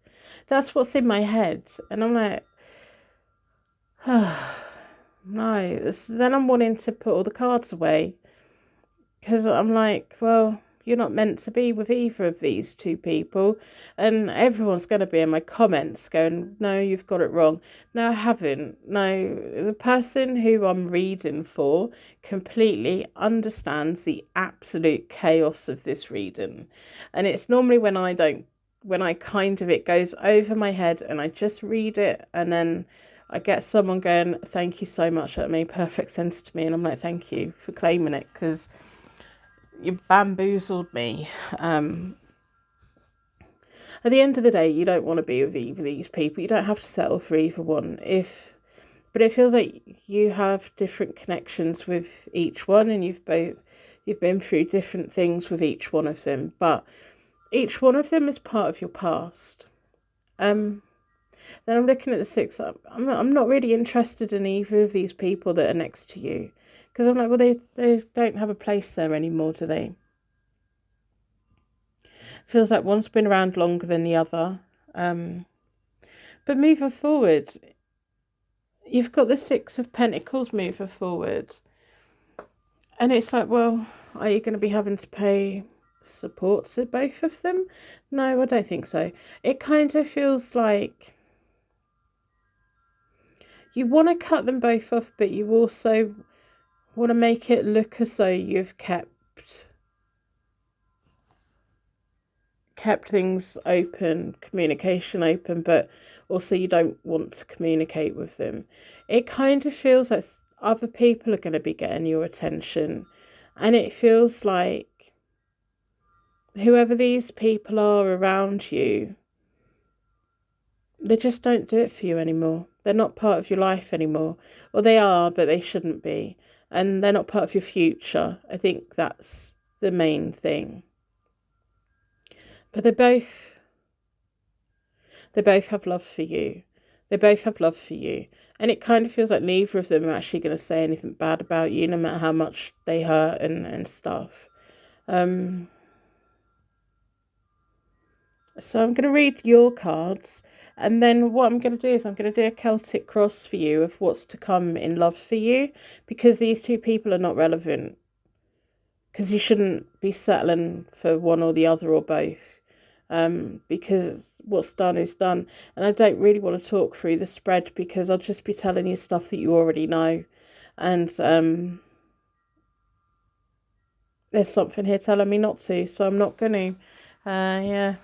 That's what's in my head. And I'm like, oh, no. Then I'm wanting to put all the cards away. Because I'm like, well, you're not meant to be with either of these two people. And everyone's going to be in my comments going, no, you've got it wrong. No, I haven't. No, the person who I'm reading for completely understands the absolute chaos of this reading. And it's normally when it goes over my head and I just read it and then I get someone going, thank you so much, that made perfect sense to me. And I'm like, thank you for claiming it, because you bamboozled me. At the end of the day, you don't want to be with either of these people. You don't have to settle for either one. But it feels like you have different connections with each one, and you've been through different things with each one of them. But each one of them is part of your past. Then I'm looking at the six. I'm not really interested in either of these people that are next to you. Because I'm like, well, they don't have a place there anymore, do they? Feels like one's been around longer than the other. But moving forward, you've got the Six of Pentacles moving forward. And it's like, well, are you going to be having to pay support to both of them? No, I don't think so. It kind of feels like you want to cut them both off, but you also want to make it look as though you've kept things open, communication open, but also you don't want to communicate with them. It kind of feels like other people are going to be getting your attention, and it feels like whoever these people are around you, they just don't do it for you anymore. They're not part of your life anymore. Or they are, but they shouldn't be. And they're not part of your future. I think that's the main thing. But they both have love for you. They both have love for you. And it kind of feels like neither of them are actually going to say anything bad about you, no matter how much they hurt and stuff. So I'm going to read your cards, and then what I'm going to do is I'm going to do a Celtic cross for you of what's to come in love for you, because these two people are not relevant, because you shouldn't be settling for one or the other or both, because what's done is done. And I don't really want to talk through the spread, because I'll just be telling you stuff that you already know, and there's something here telling me not to, so I'm not going to. Yeah.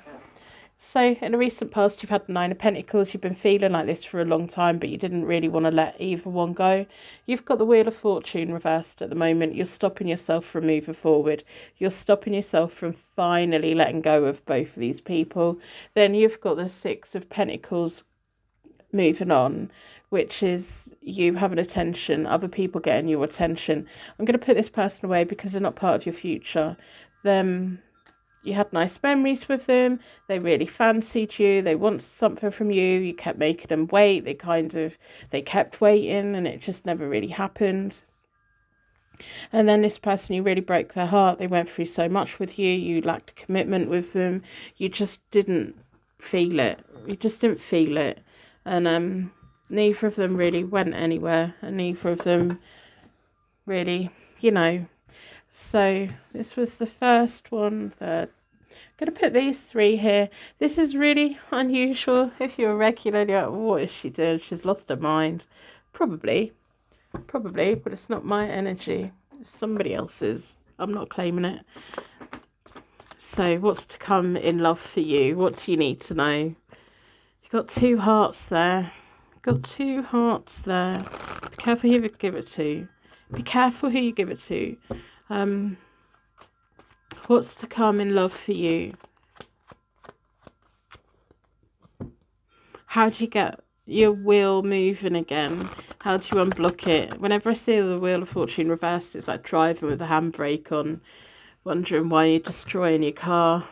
So, in the recent past, you've had the Nine of Pentacles. You've been feeling like this for a long time, but you didn't really want to let either one go. You've got the Wheel of Fortune reversed at the moment. You're stopping yourself from moving forward. You're stopping yourself from finally letting go of both of these people. Then you've got the Six of Pentacles moving on, which is you having attention, other people getting your attention. I'm going to put this person away because they're not part of your future. You had nice memories with them. They really fancied you. They wanted something from you. You kept making them wait. They kept waiting, and it just never really happened. And then this person, you really broke their heart. They went through so much with you. You lacked commitment with them. You just didn't feel it. You just didn't feel it. And neither of them really went anywhere. And neither of them really, you know. So this was the first one. I'm going to put these three here. This is really unusual. If you're a regular, you're like, what is she doing? She's lost her mind. Probably, but it's not my energy. It's somebody else's. I'm not claiming it. So what's to come in love for you? What do you need to know? You've got two hearts there. Got two hearts there. Be careful who you give it to. Be careful who you give it to. What's to come in love for you? How do you get your wheel moving again? How do you unblock it? Whenever I see the Wheel of Fortune reversed, it's like driving with the handbrake on, wondering why you're destroying your car.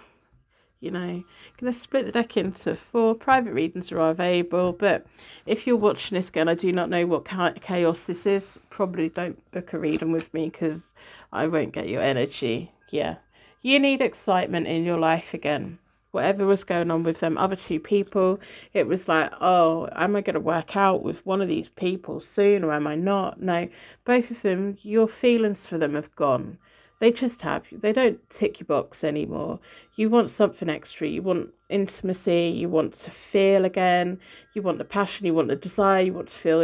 You know, I'm going to split the deck into 4. Private readings are available, but if you're watching this again, I do not know what chaos this is. Probably don't book a reading with me because I won't get your energy. Yeah, you need excitement in your life again. Whatever was going on with them other two people, it was like, oh, am I going to work out with one of these people soon or am I not? No, both of them, your feelings for them have gone. They just have. They don't tick your box anymore. You want something extra. You want intimacy. You want to feel again. You want the passion. You want the desire. You want to feel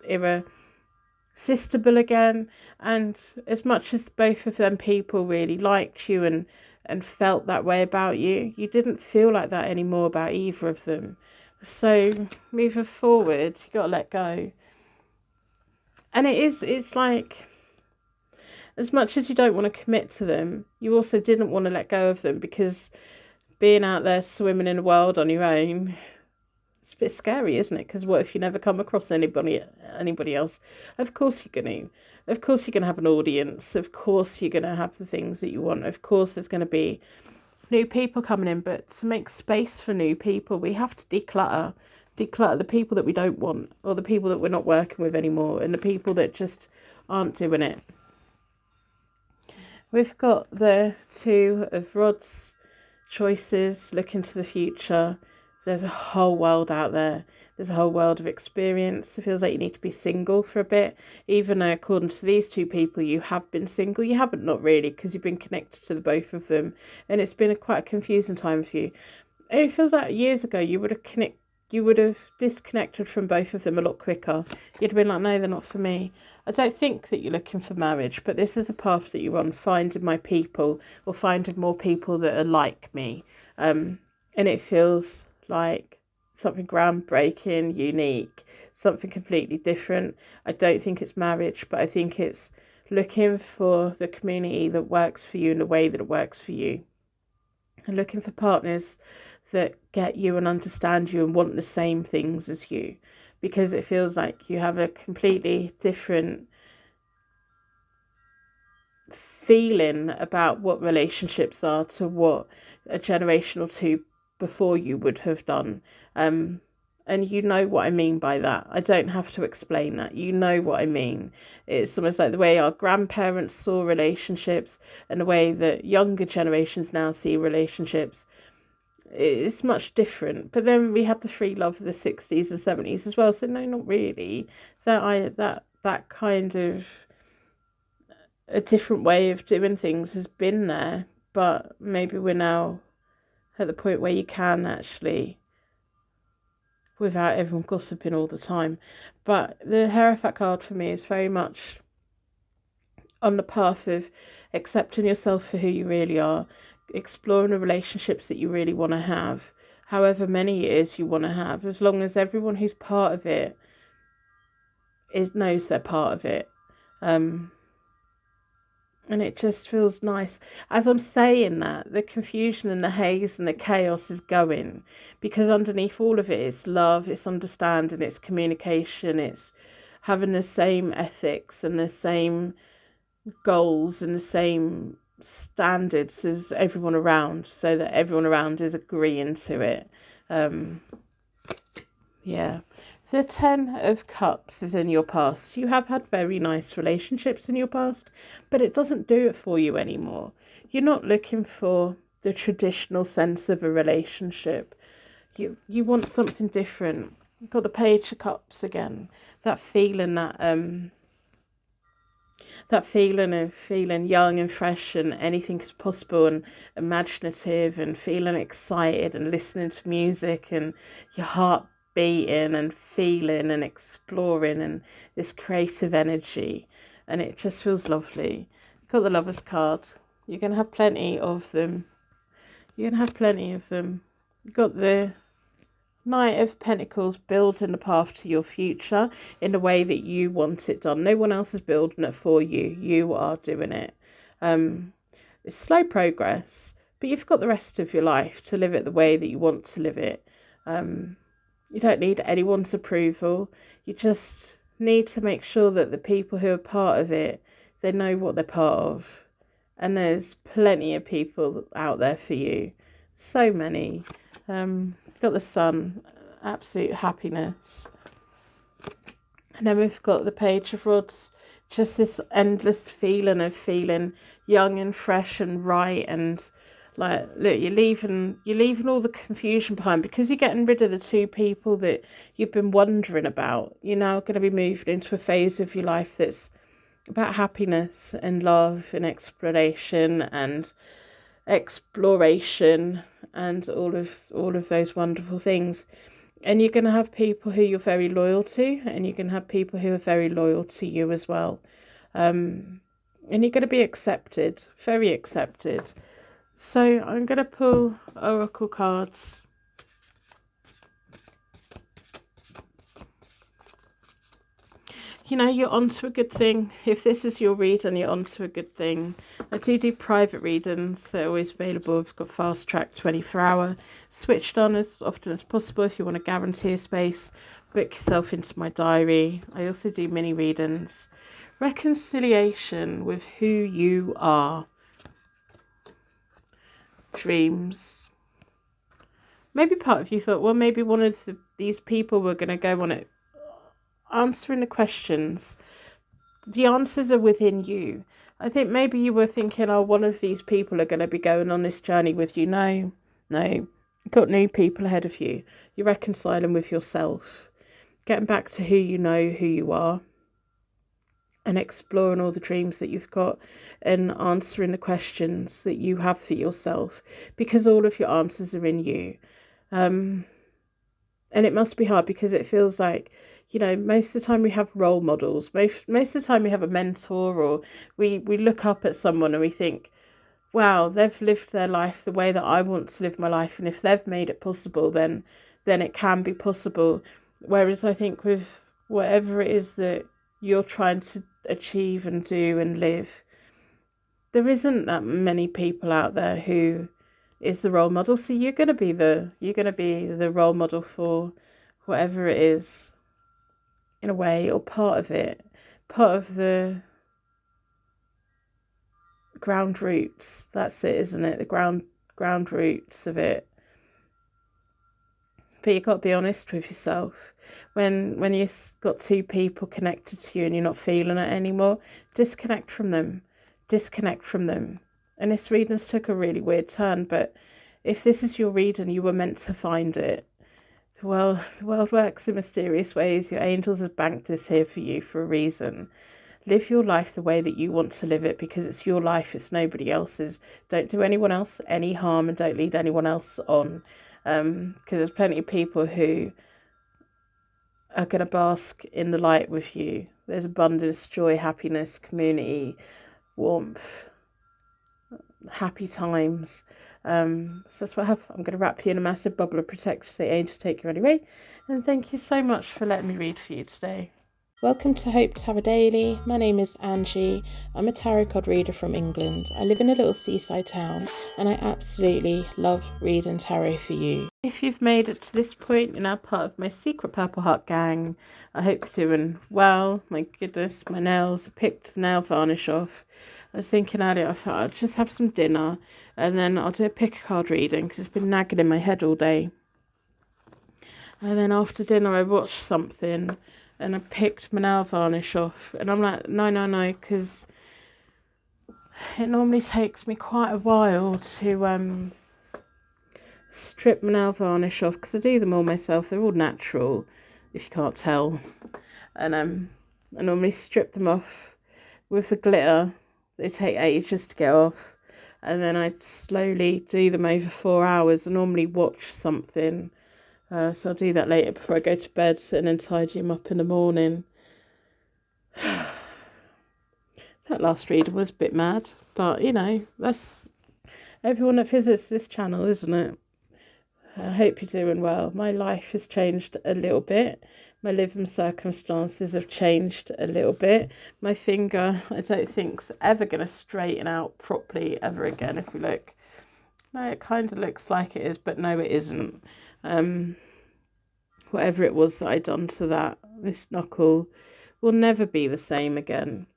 irresistible again. And as much as both of them people really liked you and felt that way about you, you didn't feel like that anymore about either of them. So moving forward, you got to let go. And it's like, as much as you don't want to commit to them, you also didn't want to let go of them, because being out there swimming in the world on your own, it's a bit scary, isn't it? Because what if you never come across anybody else? Of course you're going to. Of course you're going to have an audience. Of course you're going to have the things that you want. Of course there's going to be new people coming in. But to make space for new people, we have to declutter the people that we don't want, or the people that we're not working with anymore, and the people that just aren't doing it. We've got the 2 of Rods, choices, look into the future. There's a whole world out there. There's a whole world of experience. It feels like you need to be single for a bit. Even though, according to these 2 people, you have been single. You haven't, not really, because you've been connected to the both of them. And it's been quite a confusing time for you. It feels like years ago you would have disconnected from both of them a lot quicker. You'd have been like, no, they're not for me. I don't think that you're looking for marriage, but this is a path that you're on, finding my people, or finding more people that are like me. And it feels like something groundbreaking, unique, something completely different. I don't think it's marriage, but I think it's looking for the community that works for you in the way that it works for you. And looking for partners that get you and understand you and want the same things as you. Because it feels like you have a completely different feeling about what relationships are to what a generation or 2 before you would have done. And you know what I mean by that. I don't have to explain that. You know what I mean. It's almost like the way our grandparents saw relationships and the way that younger generations now see relationships. It's much different. But then we have the free love of the 60s and 70s as well. So no, not really. That kind of a different way of doing things has been there, but maybe we're now at the point where you can actually, without everyone gossiping all the time. But the Hierophant card for me is very much on the path of accepting yourself for who you really are, exploring the relationships that you really want to have, however many it is you want to have, as long as everyone who's part of it knows they're part of it. And it just feels nice. As I'm saying that, the confusion and the haze and the chaos is going, because underneath all of it is love, it's understanding, it's communication, it's having the same ethics and the same goals and the same standards as everyone around, so that everyone around is agreeing to it. Yeah. The Ten of Cups is in your past. You have had very nice relationships in your past, but it doesn't do it for you anymore. You're not looking for the traditional sense of a relationship. You want something different. You've got the Page of Cups again. That feeling that feeling of feeling young and fresh and anything is possible and imaginative and feeling excited and listening to music and your heart beating and feeling and exploring and this creative energy, and it just feels lovely. You've got the Lovers card. You're going to have plenty of them. You're going to have plenty of them. You've got the Knight of Pentacles, building the path to your future in the way that you want it done. No one else is building it for you. You are doing it. It's slow progress, but you've got the rest of your life to live it the way that you want to live it. You don't need anyone's approval. You just need to make sure that the people who are part of it, they know what they're part of. And there's plenty of people out there for you. So many. Got the Sun, absolute happiness. And then we've got the Page of Rods, just this endless feeling of feeling young and fresh and right, and like, look, you're leaving all the confusion behind because you're getting rid of the two people that you've been wondering about. You're now going to be moving into a phase of your life that's about happiness and love and exploration and exploration and all of those wonderful things. And you're going to have people who you're very loyal to, and you're going to have people who are very loyal to you as well. And you're going to be accepted, very accepted. So I'm going to pull oracle cards. You know, you're onto a good thing. If this is your reading, you're onto a good thing. I do private readings. They're always available. I've got fast track 24-hour switched on as often as possible. If you want to guarantee a space, book yourself into my diary. I also do mini readings. Reconciliation with who you are. Dreams. Maybe part of you thought, well, maybe one of these people were going to go on it. Answering the questions. The answers are within you. I think maybe you were thinking, oh, one of these people are going to be going on this journey with you. No. You've got new people ahead of you. You're reconciling with yourself. Getting back to who you know, who you are. And exploring all the dreams that you've got and answering the questions that you have for yourself. Because all of your answers are in you. And it must be hard because it feels like, you know, most of the time we have role models. Most of the time we have a mentor, or we look up at someone and we think, wow, they've lived their life the way that I want to live my life. And if they've made it possible, then it can be possible. Whereas I think with whatever it is that you're trying to achieve and do and live, there isn't that many people out there who is the role model. So you're going to be the role model for whatever it is, in a way, or part of it, part of the ground roots. That's it, isn't it? The ground roots of it. But you've got to be honest with yourself. When you've got two people connected to you and you're not feeling it anymore, disconnect from them. And this reading's took a really weird turn, but if this is your reading, you were meant to find it. The world works in mysterious ways. Your angels have banked this here for you for a reason. Live your life the way that you want to live it, because it's your life, it's nobody else's. Don't do anyone else any harm, and don't lead anyone else on. Because there's plenty of people who are going to bask in the light with you. There's abundance, joy, happiness, community, warmth, happy times. So that's what I have. I'm going to wrap you in a massive bubble of protection. Say, angels, take you anyway. And thank you so much for letting me read for you today. Welcome to Hope Tarot Daily. My name is Angie. I'm a tarot card reader from England. I live in a little seaside town and I absolutely love reading tarot for you. If you've made it to this point, you're now part of my secret Purple Heart gang. I hope you're doing well. My goodness, my nails. I picked the nail varnish off. I was thinking earlier, I thought I'd just have some dinner and then I'll do a pick a card reading because it's been nagging in my head all day. And then after dinner, I watched something and I picked my nail varnish off. And I'm like, no, because it normally takes me quite a while to strip my nail varnish off, because I do them all myself. They're all natural, if you can't tell. And I normally strip them off with the glitter. They take ages to get off. And then I slowly do them over 4 hours. I normally watch something. So I'll do that later before I go to bed, and then tidy them up in the morning. That last reader was a bit mad, but that's everyone that visits this channel, isn't it? I hope you're doing well. My life has changed a little bit. My living circumstances have changed a little bit. My finger, I don't think's ever going to straighten out properly ever again. If we look, no, it kind of looks like it is, but no, it isn't. Whatever it was that I'd done to this knuckle will never be the same again.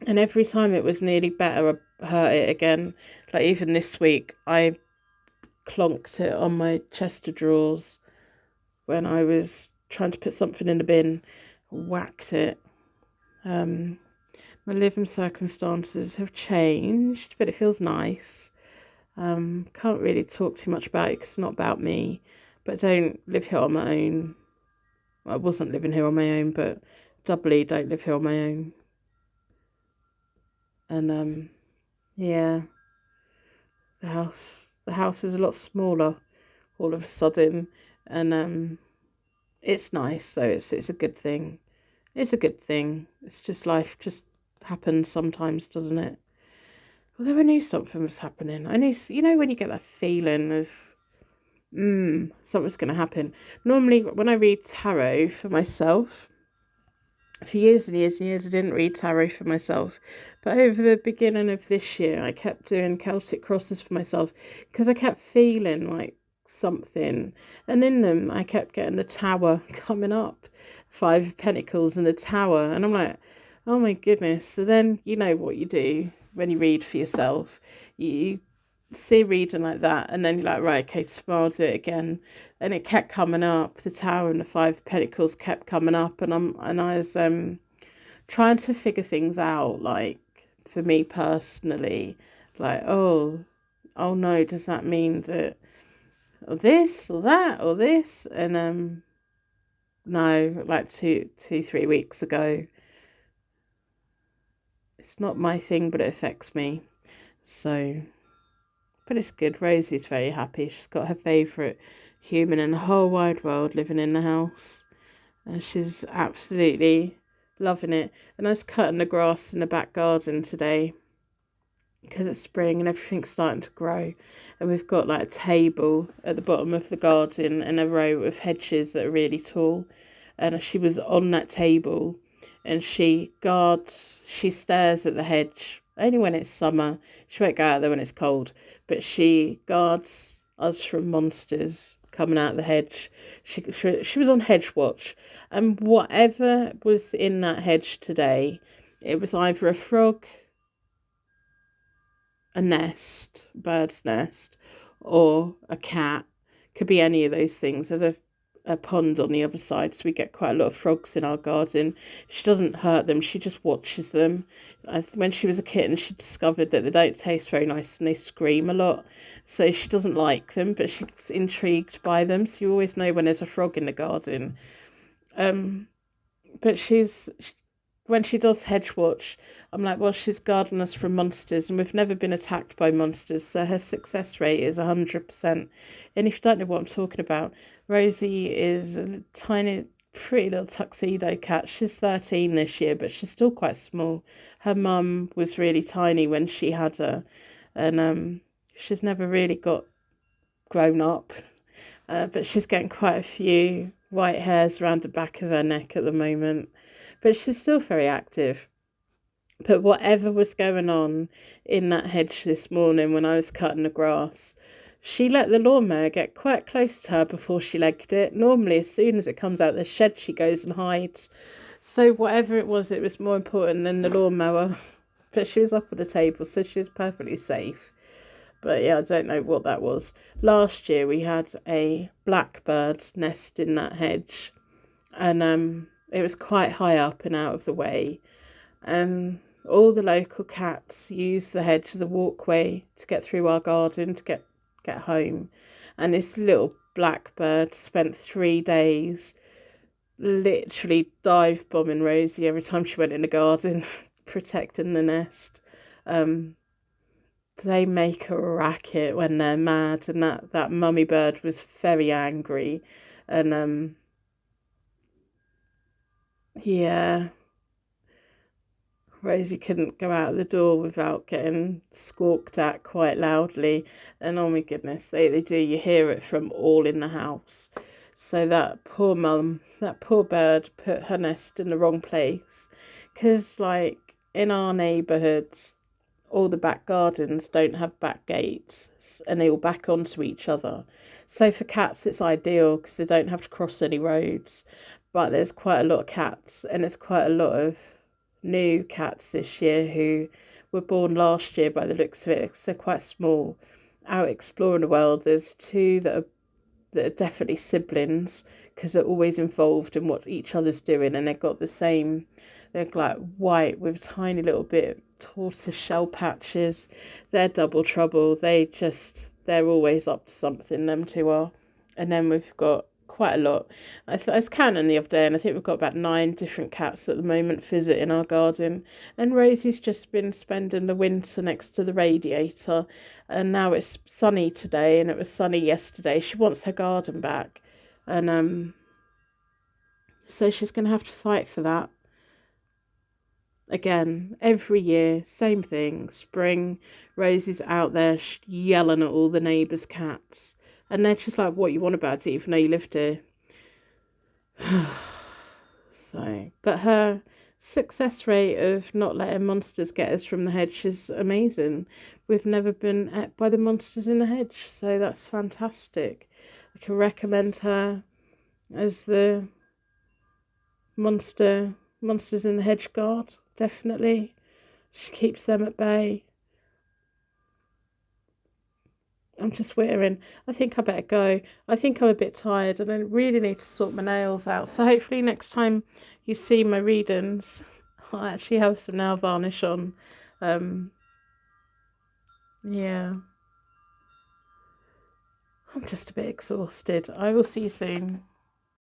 And every time it was nearly better, I hurt it again. Like even this week, I clonked it on my chest of drawers when I was trying to put something in the bin, whacked it. My living circumstances have changed, but it feels nice. Can't really talk too much about it because it's not about me, but I don't live here on my own. Well, I wasn't living here on my own, but doubly don't live here on my own. And yeah, the house is a lot smaller all of a sudden, and it's nice though. It's a good thing. It's a good thing. It's just life just happens sometimes, doesn't it? Although I knew something was happening. I knew, when you get that feeling of something's going to happen. Normally when I read tarot for myself, for years and years and years, I didn't read tarot for myself. But over the beginning of this year, I kept doing Celtic crosses for myself because I kept feeling like something. And in them, I kept getting the Tower coming up, 5 of Pentacles and the Tower. And I'm like, oh my goodness. So then you know what you do when you read for yourself. You see a reading like that, and then you're like, right, okay, tomorrow I'll do it again. And it kept coming up. The Tower and the 5 of Pentacles kept coming up, and I was trying to figure things out, like for me personally, like oh no, does that mean that or this or that or this? And no, like 3 weeks ago, it's not my thing, but it affects me. So, but it's good. Rosie's very happy. She's got her favourite human in the whole wide world living in the house, and she's absolutely loving it. And I was cutting the grass in the back garden today because it's spring and everything's starting to grow, and we've got like a table at the bottom of the garden and a row of hedges that are really tall, and she was on that table and she stares at the hedge only when it's summer. She won't go out there when it's cold, but she guards us from monsters coming out of the hedge. She was on hedge watch, and whatever was in that hedge today, it was either a frog, a nest, bird's nest, or a cat. Could be any of those things. There's a pond on the other side, so we get quite a lot of frogs in our garden. She doesn't hurt them, she just watches them. When she was a kitten, she discovered that they don't taste very nice and they scream a lot, so she doesn't like them, but she's intrigued by them, so you always know when there's a frog in the garden. But when she does hedge watch, I'm like, well, she's guarding us from monsters, and we've never been attacked by monsters, so her success rate is 100%. And if you don't know what I'm talking about, Rosie is a tiny, pretty little tuxedo cat. She's 13 this year, but she's still quite small. Her mum was really tiny when she had her, and she's never really got grown up, but she's getting quite a few white hairs around the back of her neck at the moment. But she's still very active. But whatever was going on in that hedge this morning when I was cutting the grass, she let the lawnmower get quite close to her before she legged it. Normally, as soon as it comes out the shed, she goes and hides. So whatever it was more important than the lawnmower. But she was up on the table, so she was perfectly safe. But yeah, I don't know what that was. Last year we had a blackbird nest in that hedge, and it was quite high up and out of the way, and all the local cats use the hedge as a walkway to get through our garden to get home. And this little blackbird spent 3 days literally dive bombing Rosie every time she went in the garden, protecting the nest. Um, they make a racket when they're mad, and that mummy bird was very angry, and yeah, Rosie couldn't go out the door without getting squawked at quite loudly. And oh my goodness, they do. You hear it from all in the house. So that poor mum, that poor bird put her nest in the wrong place. Because, like, in our neighbourhoods, all the back gardens don't have back gates and they all back onto each other. So for cats, it's ideal because they don't have to cross any roads. But there's quite a lot of cats, and there's quite a lot of new cats this year who were born last year by the looks of it, 'cause they're quite small, out exploring the world. There's two that are definitely siblings because they're always involved in what each other's doing, and they've got the same. They're like white with tiny little bit tortoise shell patches. They're double trouble. They're always up to something. Them two are, and then we've got quite a lot. I was counting the other day, and I think we've got about 9 different cats at the moment visiting our garden. And Rosie's just been spending the winter next to the radiator, and now it's sunny today, and it was sunny yesterday. She wants her garden back, and so she's going to have to fight for that again every year. Same thing. Spring, Rosie's out there yelling at all the neighbours' cats, and they're just like, "What you want about it? Even though you lived here." So, but her success rate of not letting monsters get us from the hedge is amazing. We've never been ate by the monsters in the hedge, so that's fantastic. I can recommend her as the monsters in the hedge guard, definitely. She keeps them at bay. I'm just wearing. I think I better go. I think I'm a bit tired and I really need to sort my nails out. So hopefully next time you see my readings, I'll actually have some nail varnish on. Yeah. I'm just a bit exhausted. I will see you soon.